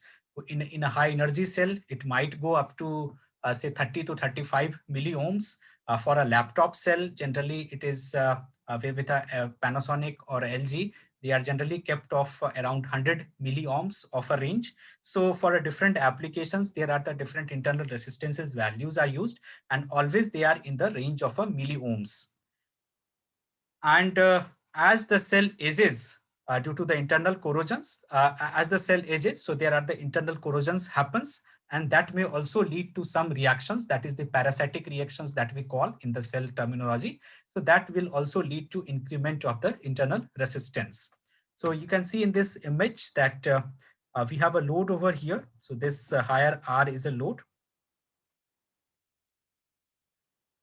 In a high energy cell, it might go up to say 30 to 35 milliohms. For a laptop cell, generally it is with a Panasonic or LG, they are generally kept of around 100 milliohms of a range. So for a different applications, there are the different internal resistances values are used, and always they are in the range of a milliohms. And as the cell ages, due to the internal corrosions, as the cell ages, so there are the internal corrosions happens, and that may also lead to some reactions, that is the parasitic reactions that we call in the cell terminology. So that will also lead to increment of the internal resistance. So you can see in this image that we have a load over here. So this higher R is a load.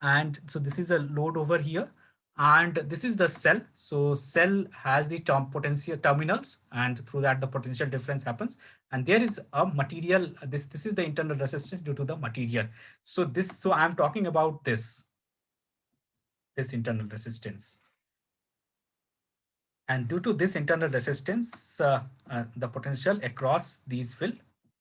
And so this is a load over here, and this is the cell. So cell has the potential terminals, and through that the potential difference happens. And there is a material, this is the internal resistance due to the material. So I'm talking about this internal resistance. And due to this internal resistance, the potential across these will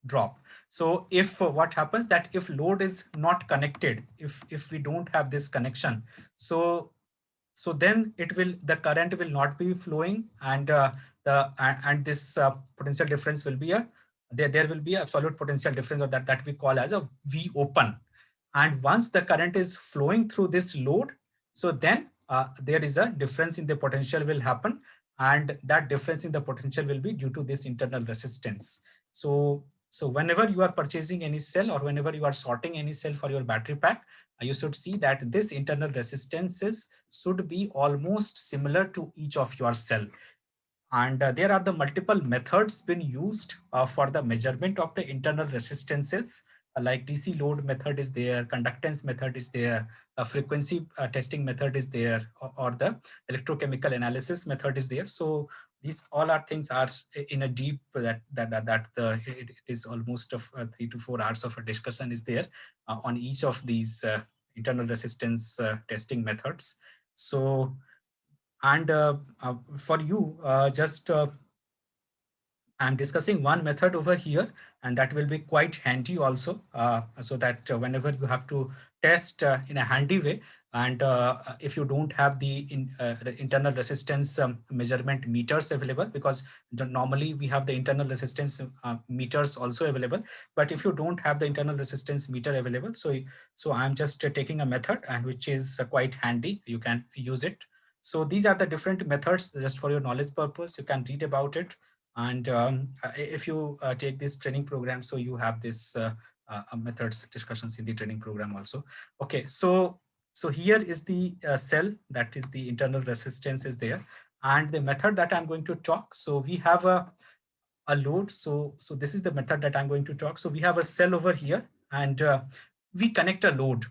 drop. So if what happens that if load is not connected, if we don't have this connection, so then the current will not be flowing, and this potential difference will be there will be absolute potential difference, or that we call as a V open. And once the current is flowing through this load, so then there is a difference in the potential will happen, and that difference in the potential will be due to this internal resistance. So whenever you are purchasing any cell, or whenever you are sorting any cell for your battery pack, you should see that this internal resistances should be almost similar to each of your cell. And there are the multiple methods been used for the measurement of the internal resistances, like DC load method is there, conductance method is there, frequency testing method is there, or the electrochemical analysis method is there. So these all are things are in a deep it is almost of 3 to 4 hours of a discussion is there on each of these internal resistance testing methods. So, and for you, just I'm discussing one method over here, and that will be quite handy also, so that whenever you have to test in a handy way, and if you don't have the internal resistance measurement meters available, because normally we have the internal resistance meters also available, but if you don't have the internal resistance meter available, so I'm just taking a method, and which is quite handy, you can use it. So these are the different methods, just for your knowledge purpose, you can read about it. And if you take this training program, so you have this methods discussions in the training program also. Okay, so here is the cell, that is the internal resistance is there, and the method that I'm going to talk. So we have a load. So this is the method that I'm going to talk. So we have a cell over here, and we connect a load.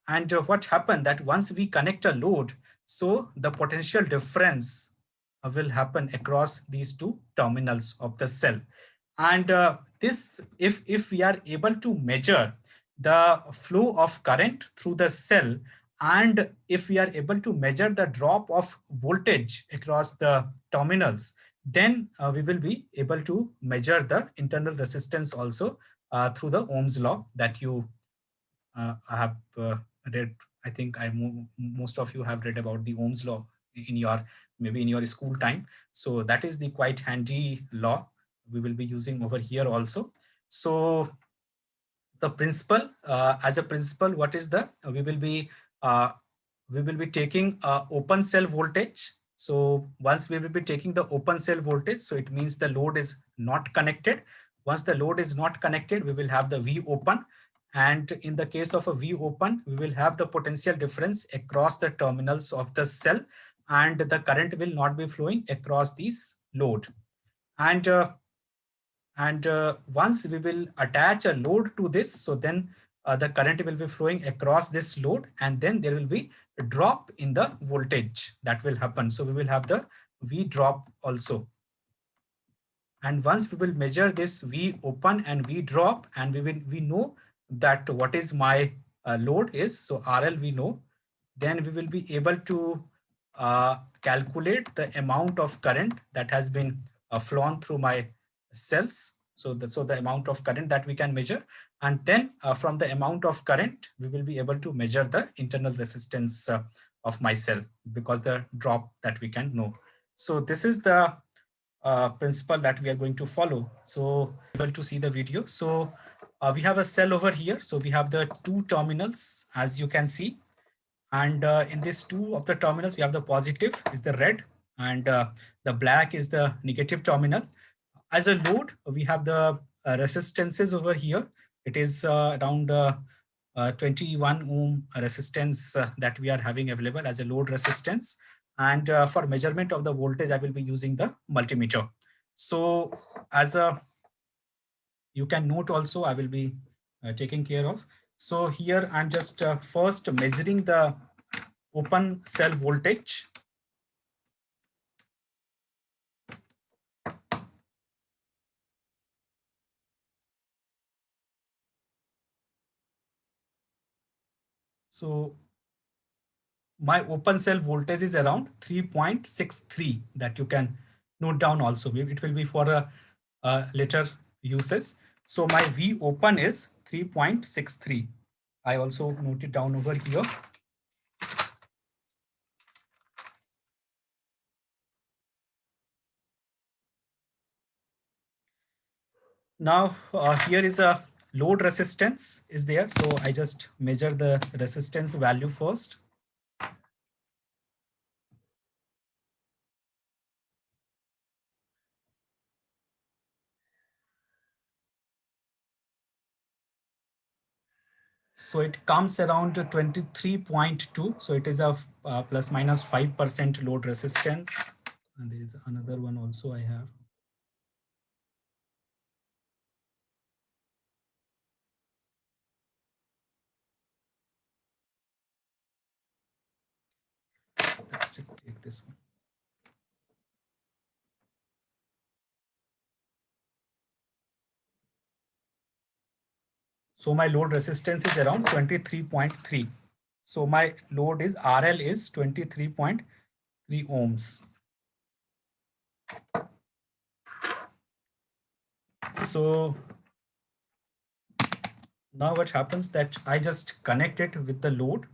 And what happened that once we connect a load, so the potential difference will happen across these two terminals of the cell. And this, if we are able to measure the flow of current through the cell, and if we are able to measure the drop of voltage across the terminals, then we will be able to measure the internal resistance also through the Ohm's law that you have read. I think most of you have read about the Ohm's law in your, maybe in your school time. So that is the quite handy law we will be using over here also. So the principle, as a principle, what is the we will be we will be taking open cell voltage. So once we will be taking the open cell voltage, so it means the load is not connected. Once the load is not connected, we will have the V open. And in the case of a V open, we will have the potential difference across the terminals of the cell, and the current will not be flowing across these load. And once we will attach a load to this, so then the current will be flowing across this load, and then there will be a drop in the voltage that will happen. So we will have the V drop also. And once we will measure this V open and V drop, and we know that what is my load is, so RL we know, then we will be able to calculate the amount of current that has been flown through my cells. So the amount of current that we can measure, and then from the amount of current, we will be able to measure the internal resistance of my cell, because the drop that we can know. So this is the principle that we are going to follow. So able to see the video. So we have a cell over here. So we have the two terminals, as you can see. And in these two of the terminals, we have the positive is the red, and the black is the negative terminal. As a load, we have the resistances over here. It is around 21 ohm resistance that we are having available as a load resistance. And for measurement of the voltage, I will be using the multimeter. So as a, you can note also, I will be taking care of. So here I'm just first measuring the open cell voltage. So my open cell voltage is around 3.63, that you can note down also. It will be for a later uses. So my V open is 3.63. I also note it down over here. Now here is a load resistance is there. So I just measure the resistance value first. So it comes around 23.2. So it is a plus minus 5% load resistance. And there is another one also I have. Let's take this one. So my load resistance is around 23.3. So my load is RL is 23.3 ohms. So now what happens that I just connect it with the load.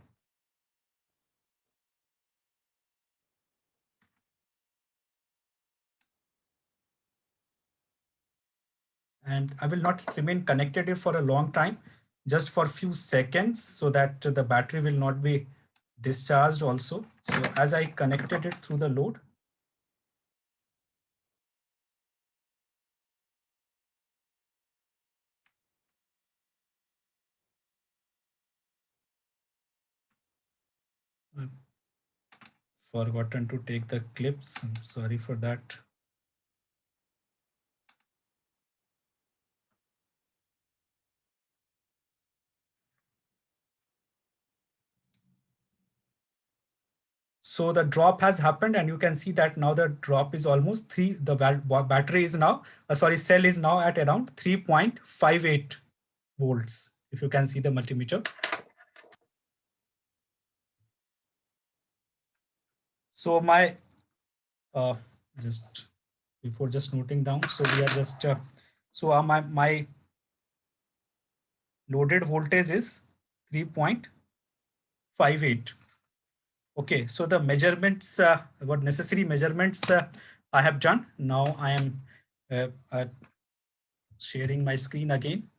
And I will not remain connected for a long time, just for a few seconds, so that the battery will not be discharged also. So as I connected it through the load, I've forgotten to take the clips. I'm sorry for that. So the drop has happened, and you can see that now the drop is almost 3. The battery is now, cell is now at around 3.58 volts. If you can see the multimeter. So my, just before just noting down, so we are just, my loaded voltage is 3.58. Okay, so the measurements, what necessary measurements I have done. Now I am sharing my screen again.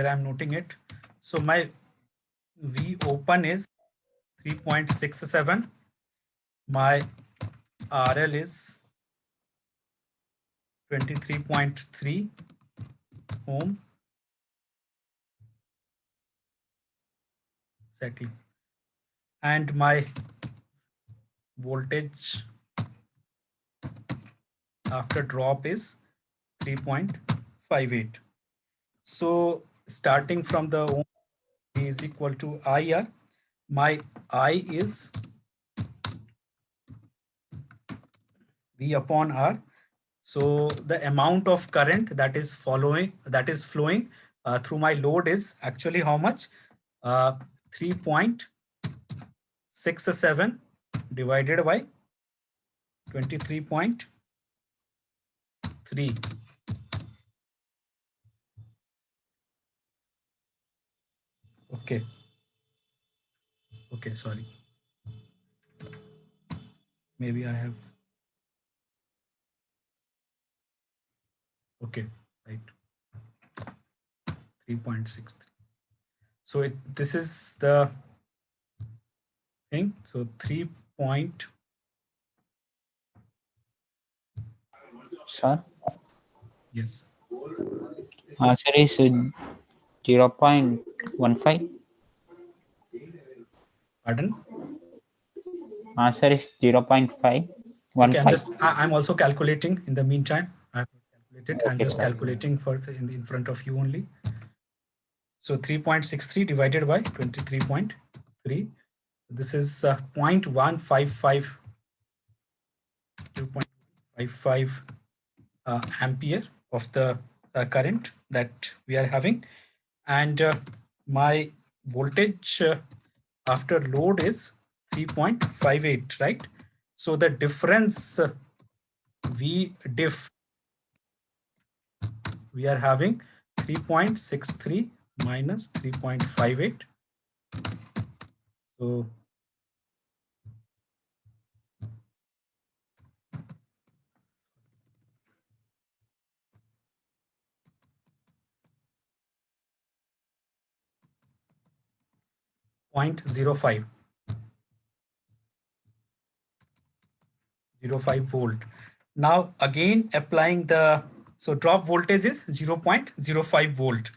here I'm noting it. So my V open is 3.67. My RL is 23.3 ohm. Exactly. And my voltage after drop is 3.58. So starting from the ohm is equal to IR. My I is V upon R. So the amount of current that is flowing through my load is actually how much? 3.67 divided by 23.3. Okay. Okay, sorry. Maybe I have. Okay, right. 3.63. So this is the thing. So 3 point. Sir, Yes. answer is 0.15. Pardon? Answer is 0.515. Okay, I'm also calculating in the meantime. I've calculated. I'm Okay, just sir. calculating for in front of you only. So 3.63 divided by 23.3. This is 0.155, 0.55 ampere of the current that we are having. And my voltage after load is 3.58, right? So the difference V diff, we are having 3.63 minus 3.58. So 0.05 volt. Now again applying the, so drop voltage is 0.05 volt.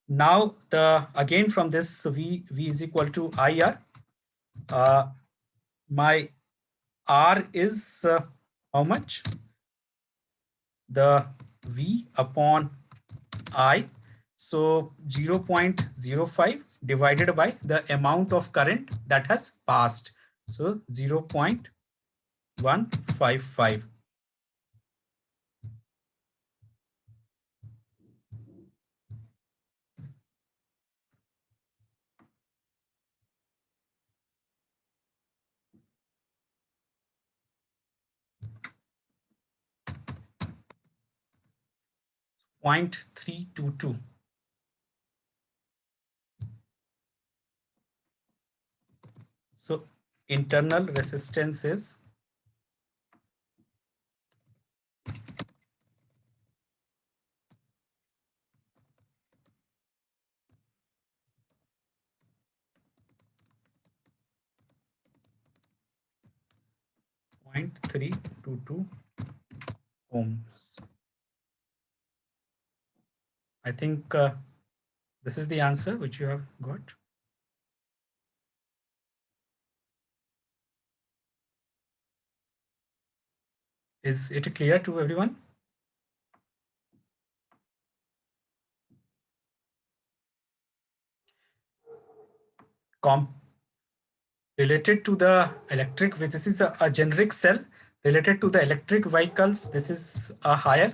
Now the again from this V is equal to IR. My R is how much? The V upon I. So 0.05 divided by the amount of current that has passed. So 0.155. Point 322. So internal resistance is 0.322 ohms. I think this is the answer which you have got. Is it clear to everyone? Related to the electric, this is a generic cell. Related to the electric vehicles, this is a higher.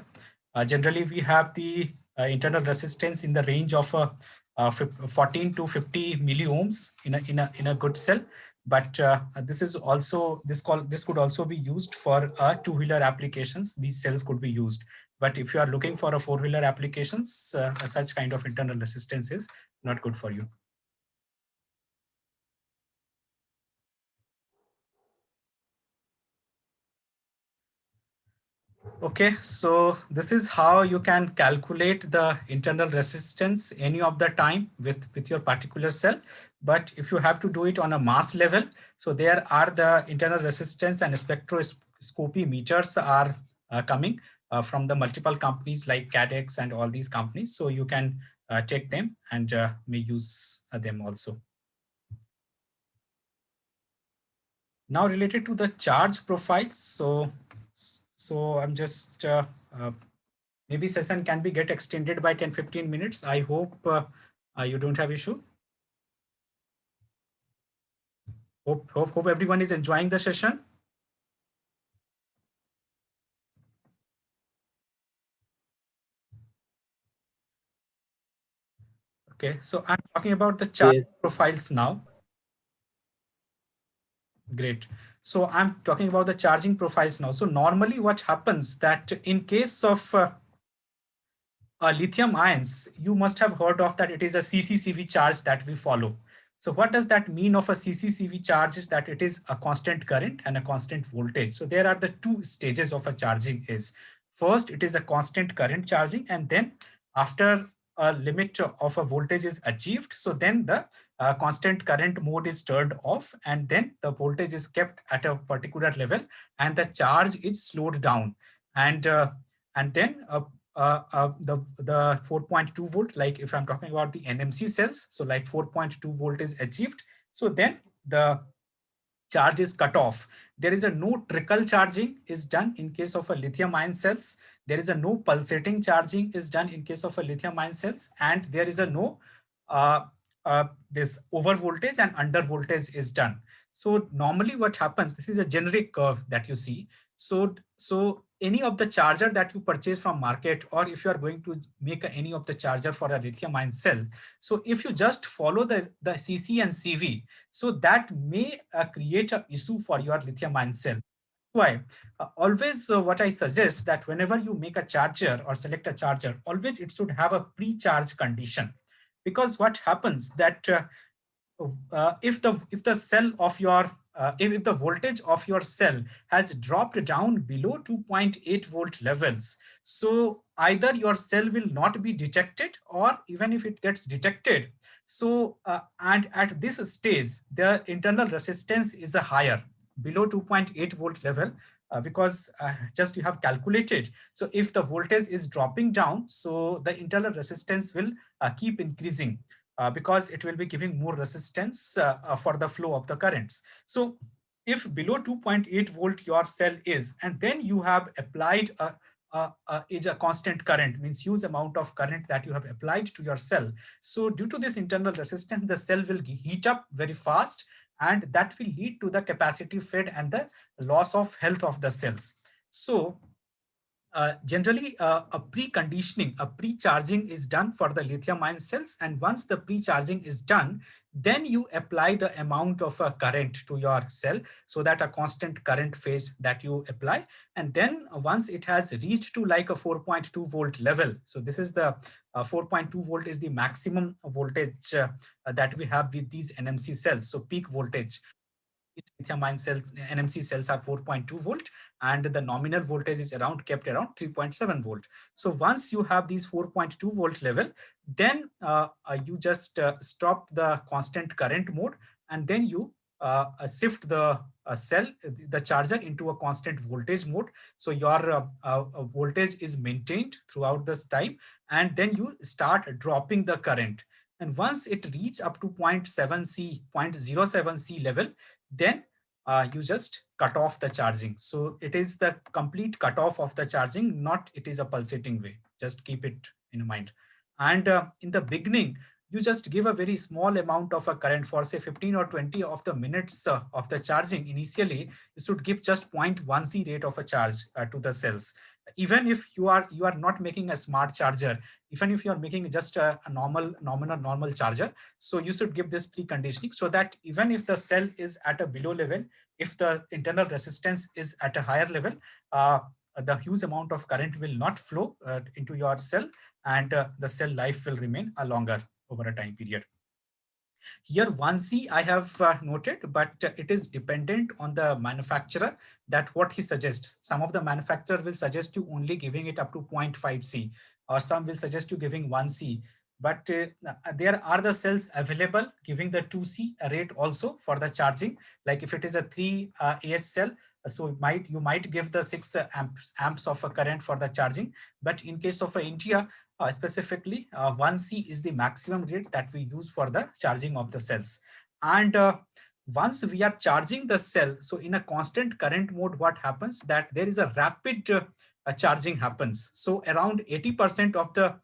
Generally, we have the internal resistance in the range of 14 to 50 milliohms in a good cell. But this is also this could also be used for two-wheeler applications. These cells could be used. But if you are looking for a four-wheeler applications, such kind of internal resistance is not good for you. Okay, so this is how you can calculate the internal resistance any of the time with your particular cell. But if you have to do it on a mass level, so there are the internal resistance and spectroscopy meters are coming from the multiple companies like CADEX and all these companies. So you can take them and may use them also. Now related to the charge profiles. So I'm just maybe session can be get extended by 10-15 minutes. I hope you don't have issue. Hope everyone is enjoying the session. Okay, so I'm talking about the charge profiles now. Great. So I'm talking about the charging profiles now. So normally what happens that in case of lithium ions, you must have heard of that it is a CCCV charge that we follow. So what does that mean of a CCCV charge is that it is a constant current and a constant voltage. So there are the two stages of a charging is. First, it is a constant current charging, and then after a limit of a voltage is achieved, so then the constant current mode is turned off, and then the voltage is kept at a particular level and the charge is slowed down. And then the 4.2 volt, like if I'm talking about the NMC cells, so like 4.2 volt is achieved. So then the charge is cut off. There is a no trickle charging is done in case of a lithium ion cells. There is a no pulsating charging is done in case of a lithium ion cells, and there is a no uh, this over voltage and under voltage is done. So normally what happens, this is a generic curve that you see. So any of the charger that you purchase from market, or if you are going to make any of the charger for a lithium ion cell, so if you just follow the CC and CV, so that may create an issue for your lithium ion cell. Why? Always what I suggest that whenever you make a charger or select a charger, always it should have a pre-charge condition. Because what happens that if the cell of your if the voltage of your cell has dropped down below 2.8 volt levels, so either your cell will not be detected, or even if it gets detected, so and at this stage the internal resistance is a higher below 2.8 volt level, because just you have calculated. So if the voltage is dropping down, so the internal resistance will keep increasing, because it will be giving more resistance for the flow of the currents. So if below 2.8 volt your cell is, and then you have applied a constant current, means huge amount of current that you have applied to your cell. So due to this internal resistance, the cell will heat up very fast, and that will lead to the capacity fade and the loss of health of the cells. So generally, a preconditioning, a pre-charging is done for the lithium ion cells. And once the pre-charging is done, then you apply the amount of current to your cell, so that a constant current phase that you apply. And then once it has reached to like a 4.2 volt level, so this is the 4.2 volt is the maximum voltage that we have with these NMC cells. So peak voltage, lithium ion cells, NMC cells are 4.2 volt, and the nominal voltage is kept around 3.7 volt. So once you have these 4.2 volt level, then you just stop the constant current mode, and then you shift the the charger into a constant voltage mode. So your voltage is maintained throughout this time, and then you start dropping the current. And once it reach up to 0.7 C, 0.07 C level, then you just cut off the charging. So it is the complete cutoff of the charging, not it is a pulsating way. Just keep it in mind. And in the beginning, you just give a very small amount of a current for say 15 or 20 of the minutes of the charging. Initially, you should give just 0.1 C rate of a charge to the cells. Even if you are not making a smart charger, even if you are making just a normal charger, so you should give this preconditioning, so that even if the cell is at a below level, if the internal resistance is at a higher level, the huge amount of current will not flow into your cell, and the cell life will remain a longer over a time period. Here 1C I have noted, but it is dependent on the manufacturer that what he suggests. Some of the manufacturer will suggest you only giving it up to 0.5C, or some will suggest you giving 1C. But there are the cells available giving the 2C rate also for the charging. Like if it is a 3 AH cell, so you might give the 6 amps of a current for the charging. But in case of India, specifically 1C is the maximum rate that we use for the charging of the cells. And once we are charging the cell, so in a constant current mode, what happens that there is a rapid charging happens. So around 80% of the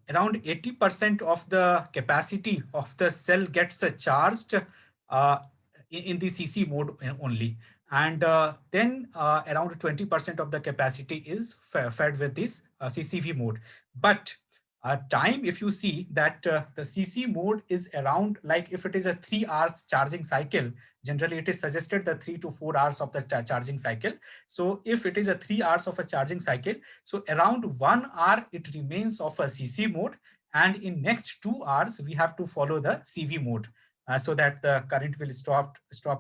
around 80% of the capacity of the cell gets charged in the CC mode only. And then around 20% of the capacity is fed with this CCV mode. But time, if you see that the CC mode is around, like if it is a 3 hours charging cycle, generally it is suggested the 3 to 4 hours of the charging cycle. So if it is a 3 hours of a charging cycle, so around 1 hour it remains of a CC mode, and in next 2 hours we have to follow the CV mode. So that the current will stop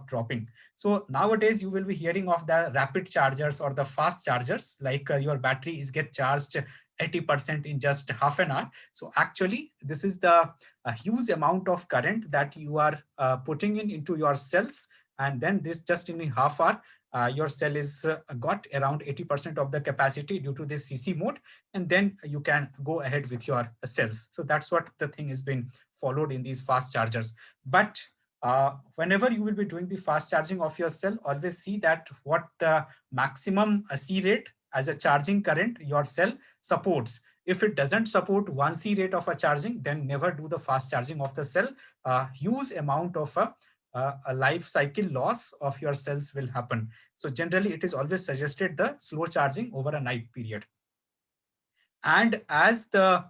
dropping. So nowadays you will be hearing of the rapid chargers or the fast chargers, like your battery is get charged 80% in just half an hour. So actually this is the huge amount of current that you are putting into your cells, and then this just in a half hour your cell is got around 80% of the capacity due to this CC mode, and then you can go ahead with your cells. So that's what the thing has been followed in these fast chargers. But whenever you will be doing the fast charging of your cell, always see that what the maximum C rate as a charging current your cell supports. If it doesn't support 1C rate of a charging, then never do the fast charging of the cell. Huge amount of a life cycle loss of your cells will happen. So generally it is always suggested the slow charging over a night period. And as the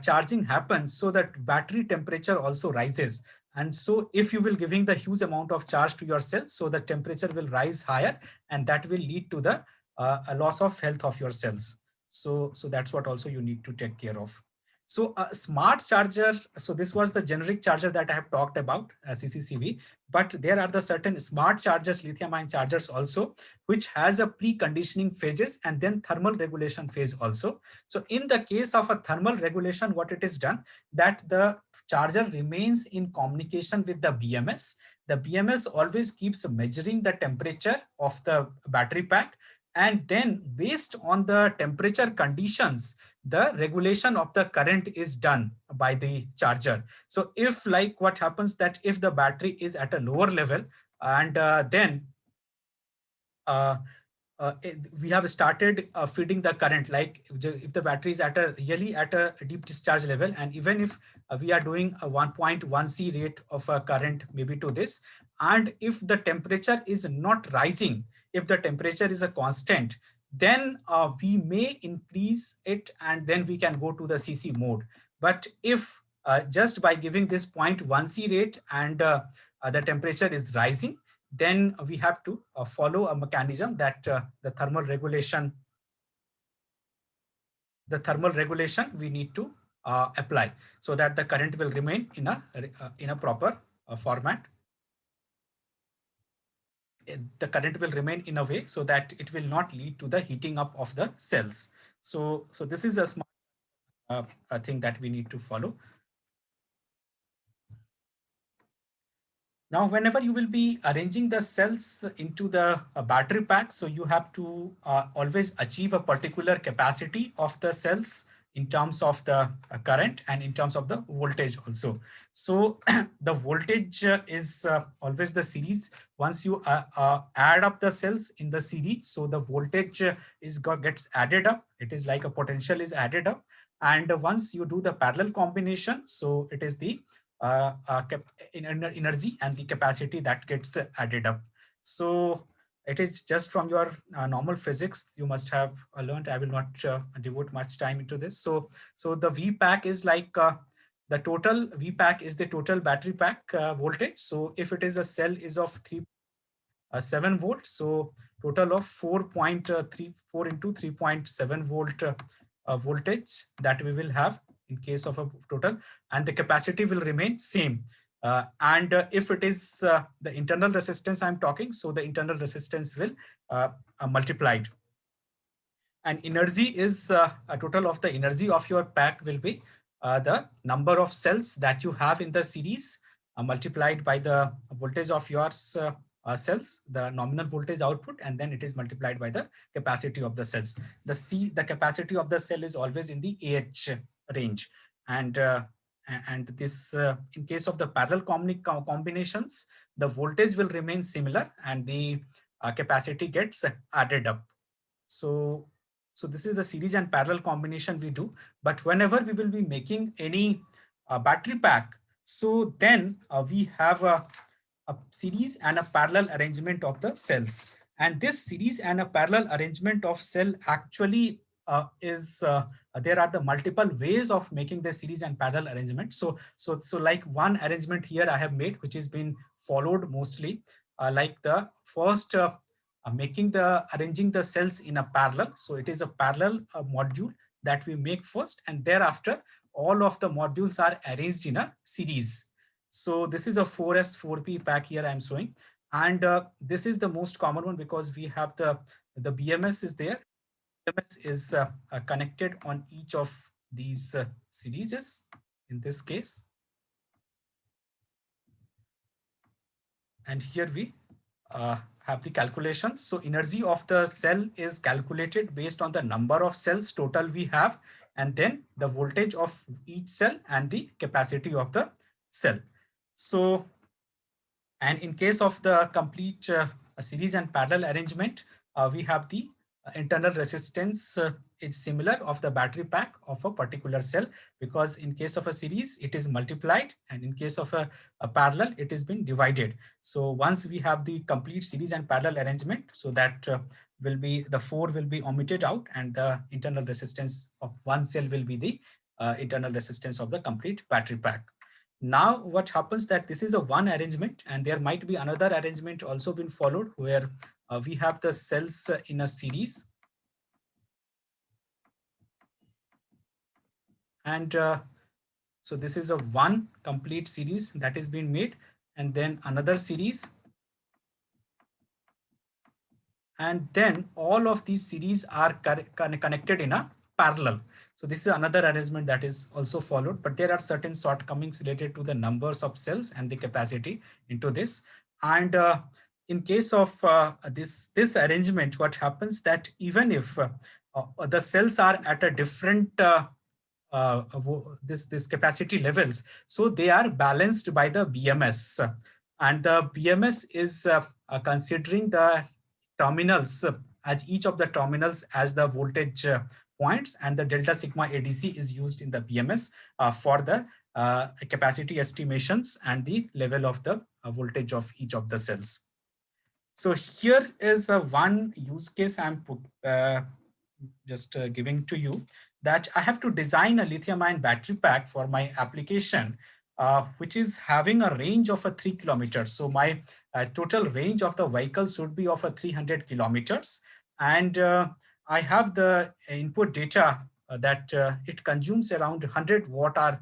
charging happens, so that battery temperature also rises. And so if you will giving the huge amount of charge to your cells, so the temperature will rise higher, and that will lead to the a loss of health of your cells. So that's what also you need to take care of. So a smart charger, so this was the generic charger that I have talked about, CCCV, but there are the certain smart chargers, lithium ion chargers also, which has a preconditioning phases and then thermal regulation phase also. So in the case of a thermal regulation, what it is done, that the charger remains in communication with the BMS. The BMS always keeps measuring the temperature of the battery pack, and then based on the temperature conditions, the regulation of the current is done by the charger. So if like what happens that if the battery is at a lower level, and then we have started feeding the current, like if the battery is at a really at a deep discharge level, and even if we are doing a 1.1C rate of a current maybe to this, and if the temperature is not rising, if the temperature is a constant, then we may increase it, and then we can go to the CC mode. But if just by giving this 0.1C rate and the temperature is rising, then we have to follow a mechanism that the thermal regulation we need to apply, so that the current will remain in a proper format. The current will remain in a way so that it will not lead to the heating up of the cells. So this is a smart thing that we need to follow. Now, whenever you will be arranging the cells into the battery pack, so you have to always achieve a particular capacity of the cells in terms of the current and in terms of the voltage also. So the voltage is always the series. Once you add up the cells in the series, so the voltage gets added up. It is like a potential is added up. And once you do the parallel combination, so it is the energy and the capacity that gets added up. So it is just from your normal physics you must have learned. I will not devote much time into this. So the V pack is like the total V pack is the total battery pack voltage. So if it is a cell is of 7 volts, so total of 4.34 into 3.7 volt voltage that we will have in case of a total, and the capacity will remain same. And if it is the internal resistance I'm talking, so the internal resistance will multiplied. And energy is a total of the energy of your pack will be the number of cells that you have in the series multiplied by the voltage of your cells, the nominal voltage output, and then it is multiplied by the capacity of the cells. The capacity of the cell is always in the AH range. And this, in case of the parallel combinations, the voltage will remain similar and the capacity gets added up. So this is the series and parallel combination we do. But whenever we will be making any battery pack, so then we have a series and a parallel arrangement of the cells. And this series and a parallel arrangement of cell actually there are the multiple ways of making the series and parallel arrangement. So like one arrangement here I have made, which has been followed mostly, like the first arranging the cells in a parallel. So it is a parallel module that we make first, and thereafter all of the modules are arranged in a series. So this is a 4S 4P pack here I'm showing, and this is the most common one because we have the BMS is there. BMS is connected on each of these series in this case, and here we have the calculations. So energy of the cell is calculated based on the number of cells total we have, and then the voltage of each cell and the capacity of the cell. So, and in case of the complete series and parallel arrangement, we have the internal resistance is similar of the battery pack of a particular cell, because in case of a series it is multiplied, and in case of a parallel it is been divided. So once we have the complete series and parallel arrangement, so that will be the 4 will be omitted out, and the internal resistance of one cell will be the internal resistance of the complete battery pack. Now what happens that this is a one arrangement, and there might be another arrangement also been followed where we have the cells in a series, and so this is a one complete series that is being made, and then another series, and then all of these series are connected in a parallel. So this is another arrangement that is also followed, but there are certain shortcomings related to the numbers of cells and the capacity into this. And in case of this arrangement, what happens that even if the cells are at a different this capacity levels, so they are balanced by the BMS, and the BMS is considering the terminals as each of the terminals as the voltage points, and the delta sigma ADC is used in the BMS for the capacity estimations and the level of the voltage of each of the cells. So here is one use case I'm just giving to you, that I have to design a lithium-ion battery pack for my application, which is having a range of 3 kilometers. So my total range of the vehicle should be of 300 kilometers. And I have the input data that it consumes around 100 watt-hour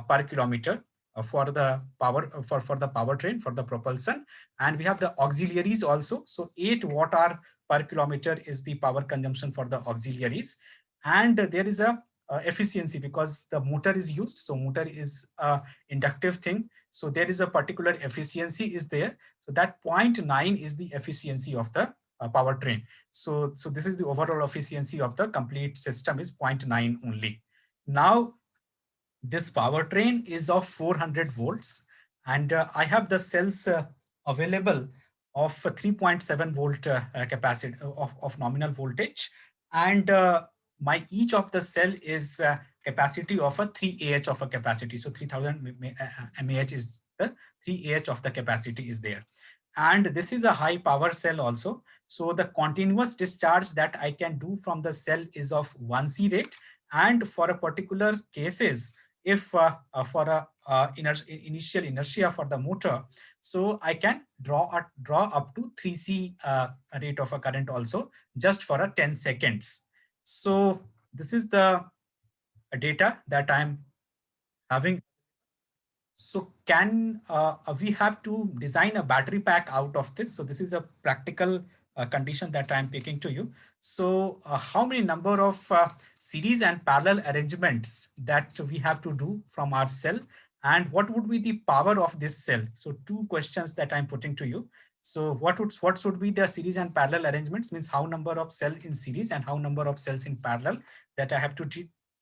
per kilometer for the power for the powertrain, for the propulsion. And we have the auxiliaries also. So 8 watt-hour per kilometer is the power consumption for the auxiliaries. And there is a efficiency because the motor is used. So motor is a inductive thing. So there is a particular efficiency is there. So that 0.9 is the efficiency of the powertrain. So this is the overall efficiency of the complete system is 0.9 only. Now, this powertrain is of 400 volts, and I have the cells available of 3.7 volt capacity of nominal voltage, and my each of the cell is capacity of a 3 Ah of a capacity. So 3000 mAh is the 3 Ah of the capacity is there. And this is a high power cell also. So the continuous discharge that I can do from the cell is of 1C rate. And for a particular cases, if for a initial inertia for the motor, so I can draw up to 3C rate of a current also, just for a 10 seconds. So this is the data that I'm having. So can we have to design a battery pack out of this? So this is a practical condition that I'm taking to you. So how many number of series and parallel arrangements that we have to do from our cell, and what would be the power of this cell? So two questions that I'm putting to you. So what should be the series and parallel arrangements, means how number of cell in series and how number of cells in parallel that I have to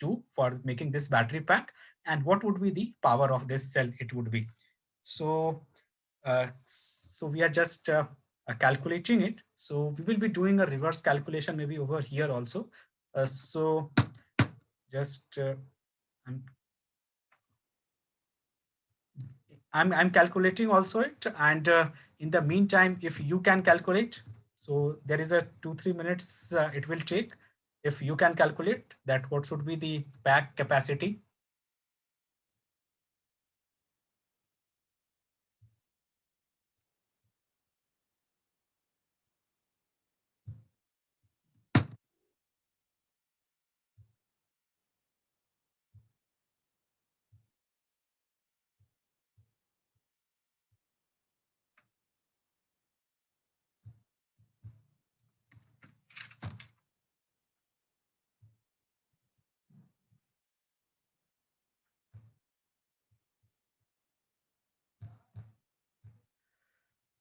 do for making this battery pack, and what would be the power of this cell it would be. So so we are just calculating it. So we will be doing a reverse calculation maybe over here also. So just I'm, I'm calculating also it, and in the meantime, if you can calculate, so there is a 2-3 minutes it will take. If you can calculate that, what should be the pack capacity?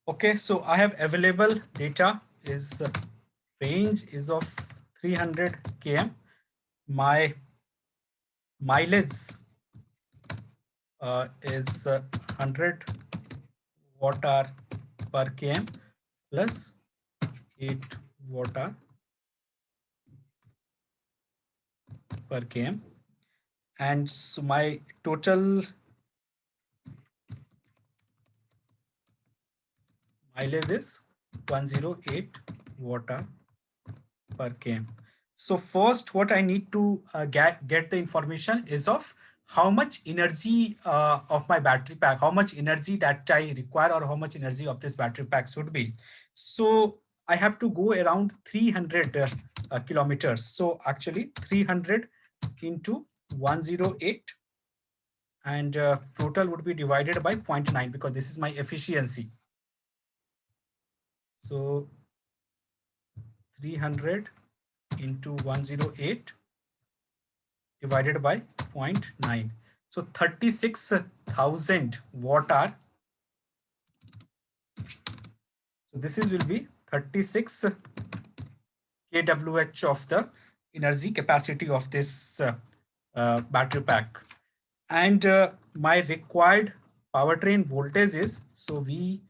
Okay, so I have available data is range is of 300 km. My mileage is 100 watt hour per km plus 8 watt hour per km. And so my total mileage is 108 watt hour per km. So first, what I need to get the information is of how much energy of my battery pack, how much energy that I require, or how much energy of this battery pack should be. So I have to go around 300 kilometers. So actually 300 into 108, and total would be divided by 0.9 because this is my efficiency. So 300 into 108 divided by 0.9. So 36,000 watt hour. So this is will be 36 kWh of the energy capacity of this battery pack. And my required powertrain voltage is, so V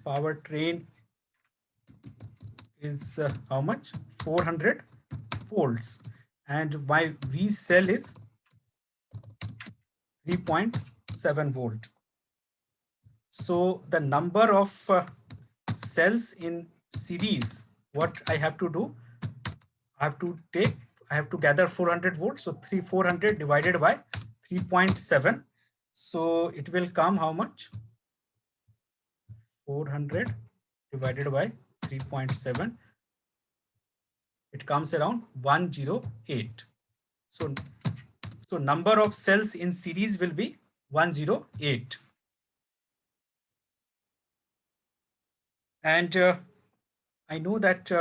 powertrain is how much? 400 volts. And my V cell is 3.7 volt. So the number of cells in series, what I have to do, I have to gather 400 volts. So 400 divided by 3.7. So it will come how much? 400 divided by 3.7. It comes around 108. So number of cells in series will be 108. And I know that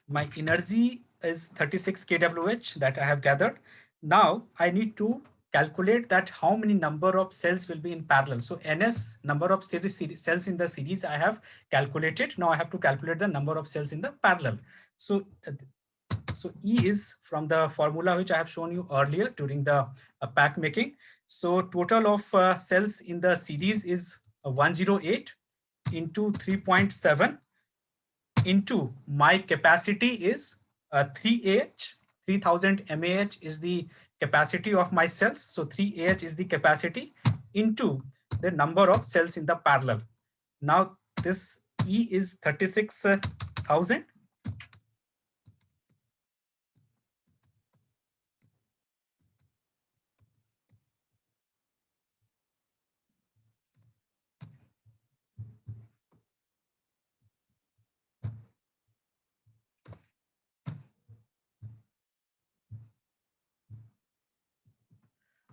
my energy is 36 kWh that I have gathered. Now I need to calculate that how many number of cells will be in parallel. So NS, number of cells in the series, I have calculated. Now I have to calculate the number of cells in the parallel. So so E is from the formula which I have shown you earlier during the pack making. So total of cells in the series is 108 into 3.7 into my capacity is 3Ah, 3000 mAh is the capacity of my cells. So 3Ah is the capacity into the number of cells in the parallel. Now this E is 36,000.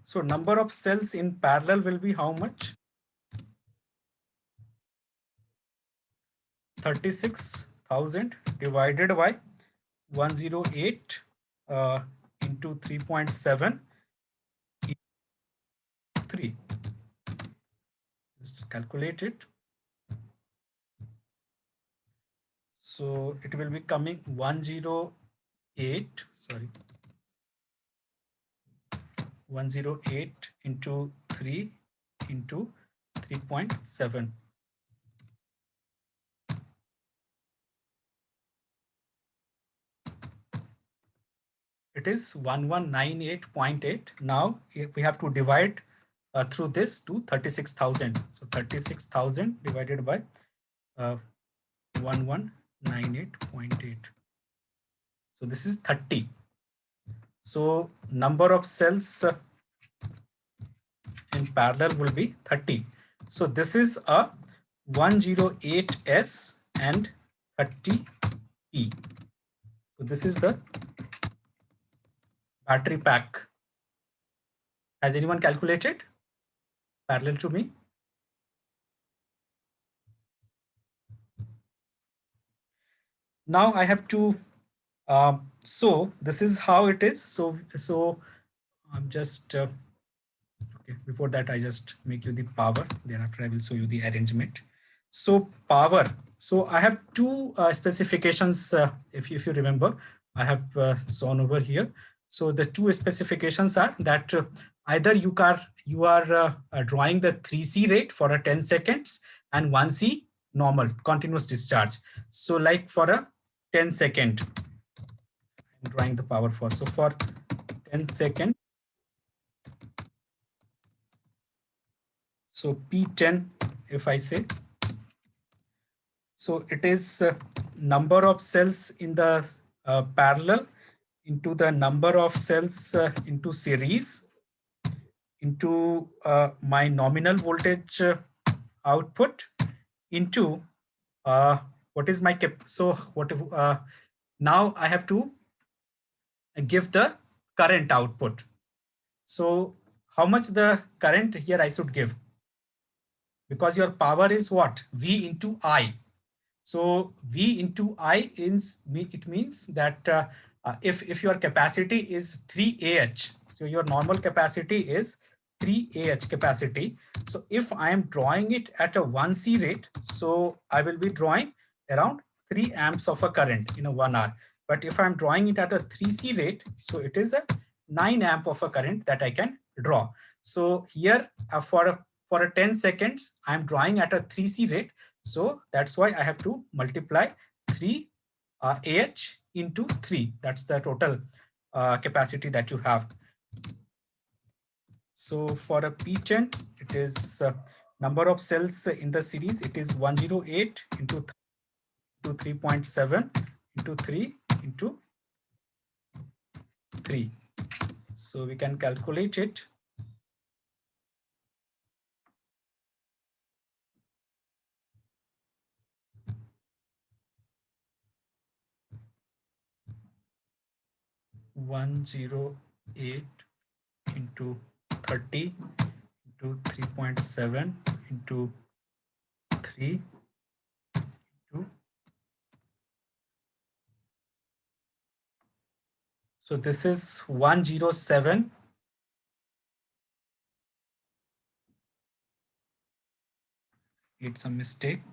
So number of cells in parallel will be how much? 36,000 divided by 108 into 3.7 3. Just calculate it. So it will be coming 108, sorry, 108 into 3 into 3.7. It is 1198.8. Now if we have to divide through this to 36,000. So 36,000 divided by 1198.8. So this is 30. So number of cells in parallel will be 30. So this is a 108S and 30P. So this is the battery pack. Has anyone calculated parallel to me? Now I have to, so this is how it is. So I'm just, okay, before that, I just make you the power. Thereafter, I will show you the arrangement. So power. So I have two specifications. If you remember, I have shown over here. So the two specifications are that either you are drawing the 3C rate for a 10 seconds and 1C normal continuous discharge. So like for a 10 second, I'm drawing the power first. So for 10 second, so P10, if I say, so it is number of cells in the parallel into the number of cells into series into my nominal voltage output into what is my cap. So what now I have to give the current output. So how much the current here I should give? Because your power is what? V into I. So V into I is, it means that if your capacity is 3Ah, so your normal capacity is 3Ah capacity. So if I am drawing it at a 1C rate, so I will be drawing around 3 amps of a current in a 1 hour. But if I'm drawing it at a 3C rate, so it is a 9 amp of a current that I can draw. So here for a 10 seconds, I'm drawing at a 3C rate. So that's why I have to multiply 3 Ah into 3. That's the total capacity that you have. So for a P10, it is number of cells in the series. It is 108 into 3.7 into 3 into 3. So we can calculate it. One zero eight into 30 into 3.7 into 3 into. So this is 107. It's a mistake.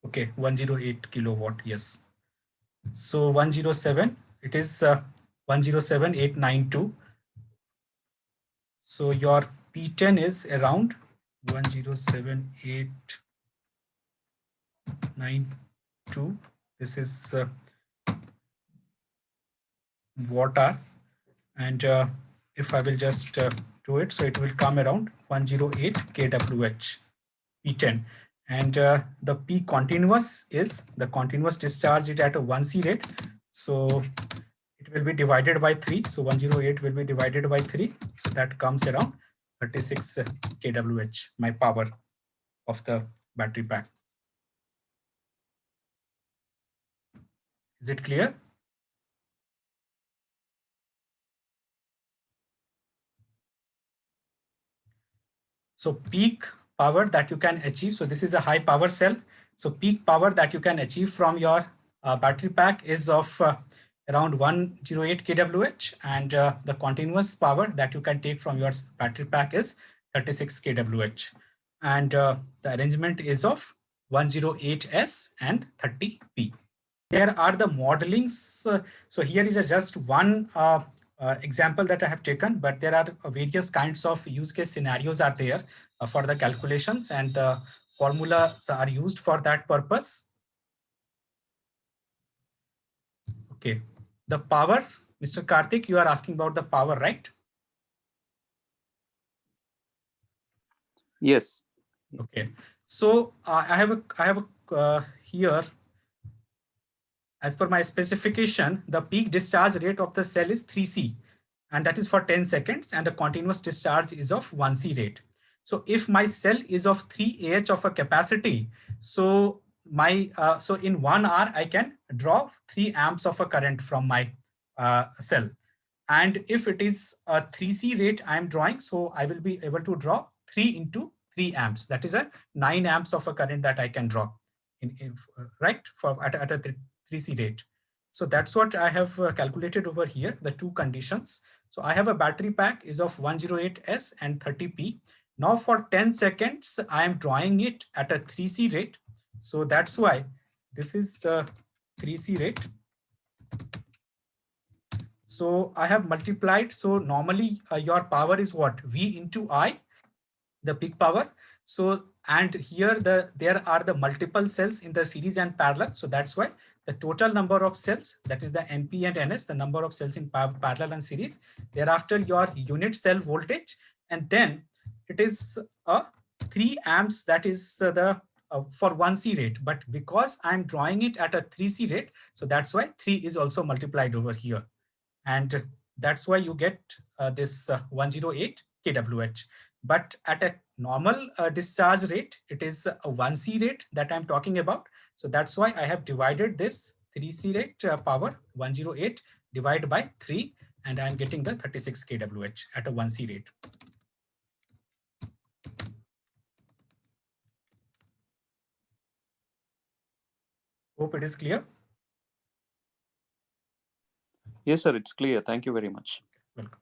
Okay, 108 kilowatt. Yes. So 107. It is 107,892. So your P10 is around 107,892. This is watt hour. And if I will just do it, so it will come around 108 kWh P10. And the P continuous is the continuous discharge it at a 1C rate. So it will be divided by 3. So 108 will be divided by 3. So that comes around 36 kWh, my power of the battery pack. Is it clear? So peak power that you can achieve. So this is a high power cell. So peak power that you can achieve from your battery pack is of around 108 kWh, and the continuous power that you can take from your battery pack is 36 kWh. And the arrangement is of 108S and 30P. There are the modelings. So here is just one example that I have taken, but there are various kinds of use case scenarios are there for the calculations, and the formulas are used for that purpose. Okay, the power, Mr. Karthik, you are asking about the power, right? Yes. Okay, so I have a here. As per my specification, the peak discharge rate of the cell is 3C, and that is for 10 seconds, and the continuous discharge is of 1C rate. So if my cell is of 3 Ah of a capacity, so my so in 1 hour I can draw 3 amps of a current from my cell. And if it is a 3C rate I'm drawing, so I will be able to draw 3 into 3 amps. That is a 9 amps of a current that I can draw right for at a 3C rate. So that's what I have calculated over here, the two conditions. So I have a battery pack is of 108S and 30P. Now for 10 seconds, I am drawing it at a 3C rate. So that's why this is the 3C rate. So I have multiplied. So normally your power is what? V into I, the peak power. So, and here there are the multiple cells in the series and parallel. So that's why the total number of cells, that is the NP and NS, the number of cells in parallel and series, thereafter your unit cell voltage, and then it is 3 amps, that is the for 1C rate. But because I'm drawing it at a 3C rate, so that's why 3 is also multiplied over here. And that's why you get this 108 kWh. But at a normal discharge rate, it is a 1C rate that I'm talking about. So that's why I have divided this 3C rate power 108 divided by 3, and I'm getting the 36 kWh at a 1C rate. Hope it is clear. Yes, sir, it's clear. Thank you very much. Welcome.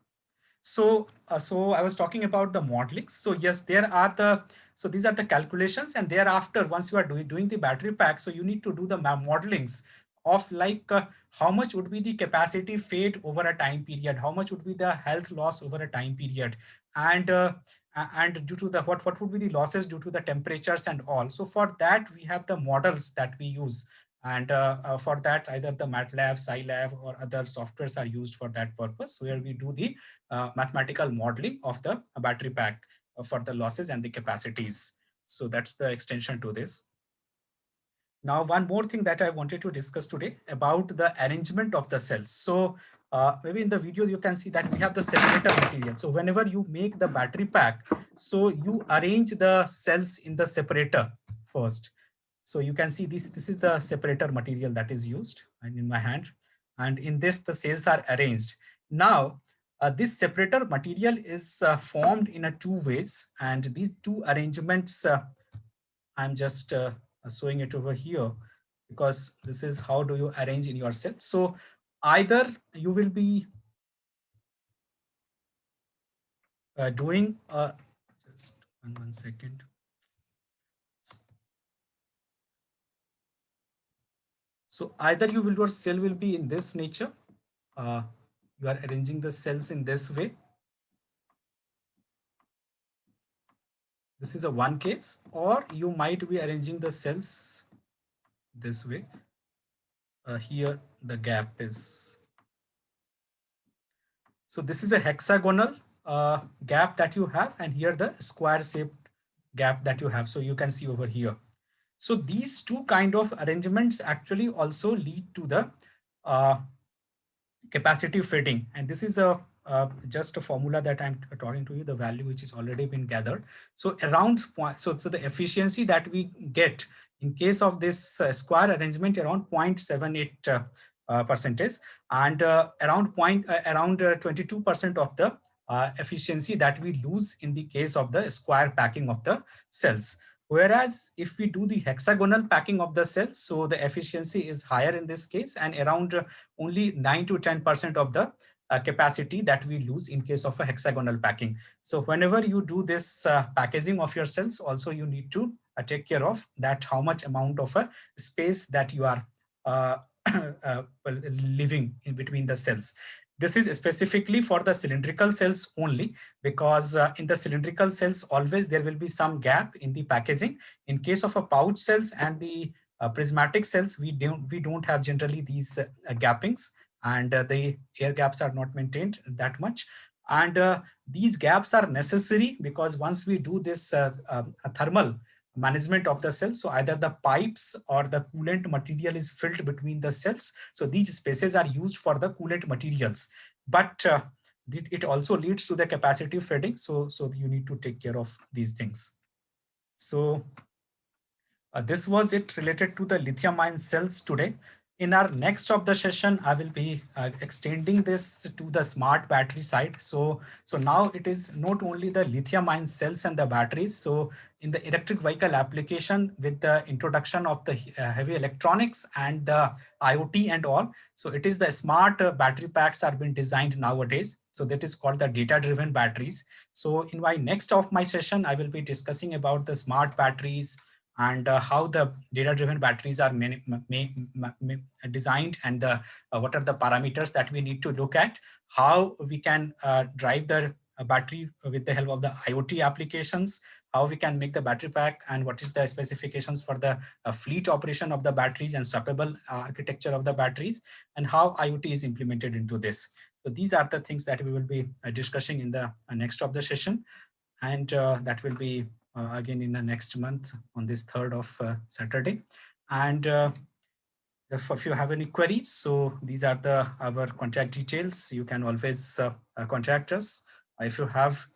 So, so I was talking about the modeling. So yes, there are the, so these are the calculations, and thereafter, once you are doing the battery pack, so you need to do the modelings of like how much would be the capacity fade over a time period, how much would be the health loss over a time period, and due to the what would be the losses due to the temperatures and all. So for that, we have the models that we use. And for that, either the MATLAB, Scilab, or other softwares are used for that purpose, where we do the mathematical modeling of the battery pack for the losses and the capacities. So that's the extension to this. Now, one more thing that I wanted to discuss today about the arrangement of the cells. So maybe in the video, you can see that we have the separator material. So whenever you make the battery pack, so you arrange the cells in the separator first. So you can see this is the separator material that is used and in my hand. And in this, the cells are arranged. Now, this separator material is formed in two ways. And these two arrangements, I'm just showing it over here, because this is how do you arrange in your cell. So either you will be doing, just one second. So either your cell will be in this nature. You are arranging the cells in this way. This is a one case, or you might be arranging the cells this way. Here the gap is. So this is a hexagonal gap that you have, and here the square shaped gap that you have. So you can see over here. So these two kind of arrangements actually also lead to the capacitive fading. And this is a just a formula that I'm talking to you, the value which is already been gathered. So around so the efficiency that we get in case of this square arrangement around 0.78 percentage, and around 22% of the efficiency that we lose in the case of the square packing of the cells. Whereas if we do the hexagonal packing of the cells, so the efficiency is higher in this case, and around only 9 to 10% of the capacity that we lose in case of a hexagonal packing. So whenever you do this packaging of your cells, also you need to take care of that, how much amount of a space that you are leaving in between the cells. This is specifically for the cylindrical cells only, because in the cylindrical cells, always there will be some gap in the packaging. In case of a pouch cells and the prismatic cells, we don't have generally these gappings, and the air gaps are not maintained that much. And these gaps are necessary because once we do this thermal management of the cells, so either the pipes or the coolant material is filled between the cells. So these spaces are used for the coolant materials, but it also leads to the capacitive fading. So you need to take care of these things. So this was it related to the lithium ion cells today. In our next of the session, I will be extending this to the smart battery side. So now it is not only the lithium ion cells and the batteries. So in the electric vehicle application, with the introduction of the heavy electronics and the IoT and all, so it is the smart battery packs are being designed nowadays. So that is called the data-driven batteries. So in my next of my session, I will be discussing about the smart batteries, and how the data-driven batteries are designed, and what are the parameters that we need to look at, how we can drive the battery with the help of the IoT applications, how we can make the battery pack, and what is the specifications for the fleet operation of the batteries and swappable architecture of the batteries, and how IoT is implemented into this. So these are the things that we will be discussing in the next of the session, and that will be again in the next month on this 3rd of Saturday. And if you have any queries, so these are our contact details. You can always contact us. If you have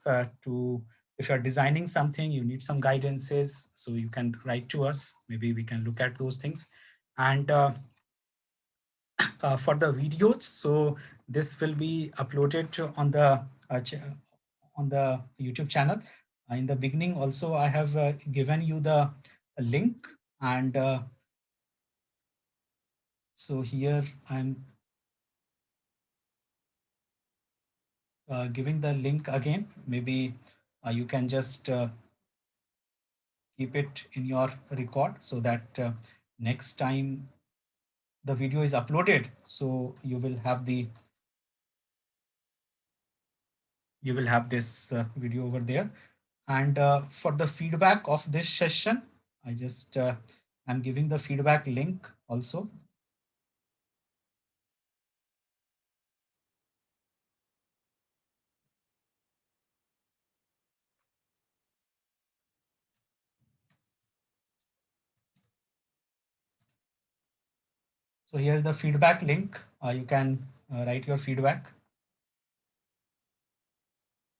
if you're designing something, you need some guidances, so you can write to us. Maybe we can look at those things. And for the videos, so this will be uploaded on the YouTube channel. In the beginning also, I have given you the link, and so here I'm giving the link again. Maybe you can just keep it in your record, so that next time the video is uploaded, so you will have this video over there. And for the feedback of this session, I just I'm giving the feedback link also. So here's the feedback link. You can write your feedback.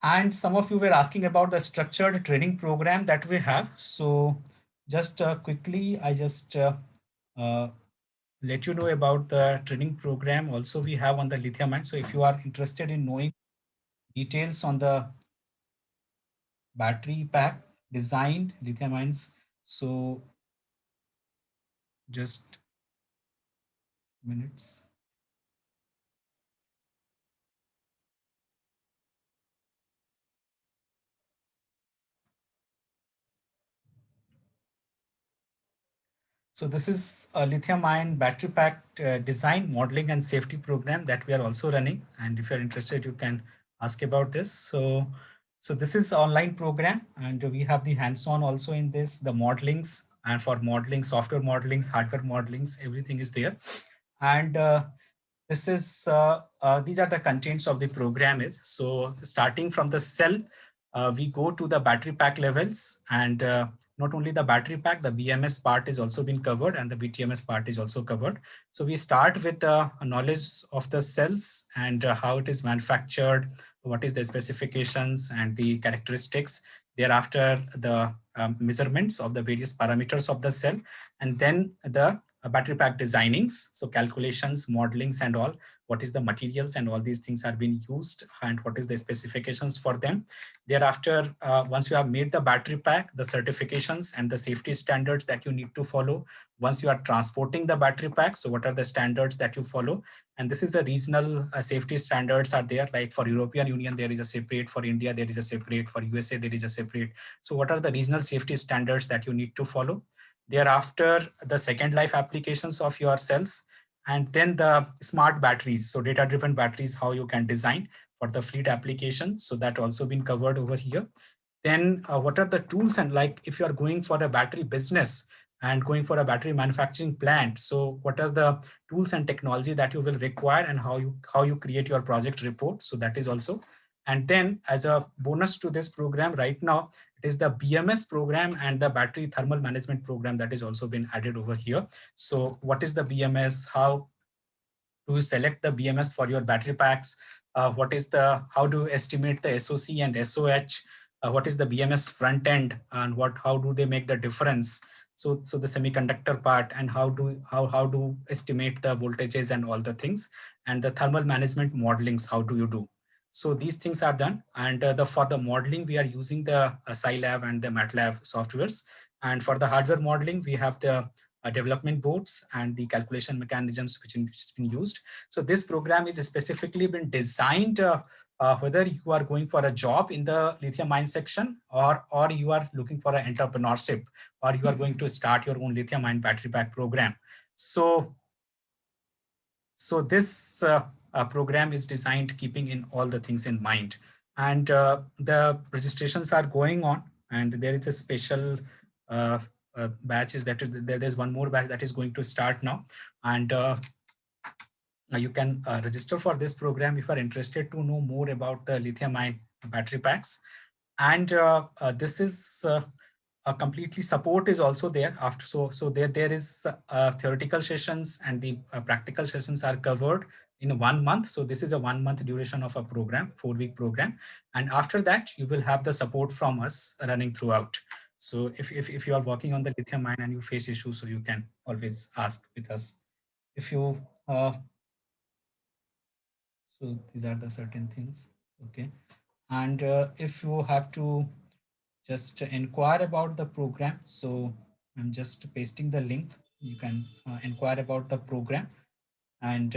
And some of you were asking about the structured training program that we have. So just quickly, I just let you know about the training program also we have on the lithium ion. So if you are interested in knowing details on the battery pack designed lithium ions, so just minutes. So this is a lithium ion battery pack design, modeling and safety program that we are also running. And if you're interested, you can ask about this. So this is online program, and we have the hands-on also in this, the modelings, and for modeling, software modelings, hardware modelings, everything is there. And this is these are the contents of the program is. So starting from the cell, we go to the battery pack levels, and not only the battery pack, the BMS part is also been covered, and the BTMS part is also covered. So we start with knowledge of the cells and how it is manufactured, what is the specifications and the characteristics. Thereafter, the measurements of the various parameters of the cell, and then the battery pack designings. So calculations, modelings and all, what is the materials and all these things are being used and what is the specifications for them. Thereafter, once you have made the battery pack, the certifications and the safety standards that you need to follow. Once you are transporting the battery pack, so what are the standards that you follow? And this is a regional safety standards are there, like for European Union, there is a separate, for India, there is a separate, for USA, there is a separate. So what are the regional safety standards that you need to follow? Thereafter, the second life applications of your cells, and then the smart batteries. So data-driven batteries, how you can design for the fleet applications. So that also been covered over here. Then what are the tools, and like if you are going for a battery business and going for a battery manufacturing plant, so what are the tools and technology that you will require and how you create your project report. So that is also. And then as a bonus to this program right now, it is the BMS program and the battery thermal management program that is also been added over here. So what is the BMS? How do you select the BMS for your battery packs? How do you estimate the SOC and SOH? What is the BMS front end and how do they make the difference? So the semiconductor part and how do estimate the voltages and all the things, and the thermal management modelings, how do you do? So these things are done, and for the modeling we are using the Scilab and the MATLAB softwares, and for the hardware modeling we have the development boards and the calculation mechanisms which has been used. So this program is specifically been designed whether you are going for a job in the lithium ion section or you are looking for an entrepreneurship, or you are going to start your own lithium ion battery pack program. So this program is designed keeping in all the things in mind, and the registrations are going on, and there is a special batches there's one more batch that is going to start now, and you can register for this program if you are interested to know more about the lithium ion battery packs. And this is completely support is also there after. So there is theoretical sessions and the practical sessions are covered in 1 month. So this is a 1 month duration of a program, 4-week program, and after that you will have the support from us running throughout. So if you are working on the lithium ion and you face issues, so you can always ask with us. If you so these are the certain things. Okay, and if you have to just inquire about the program, so I'm just pasting the link. You can inquire about the program, and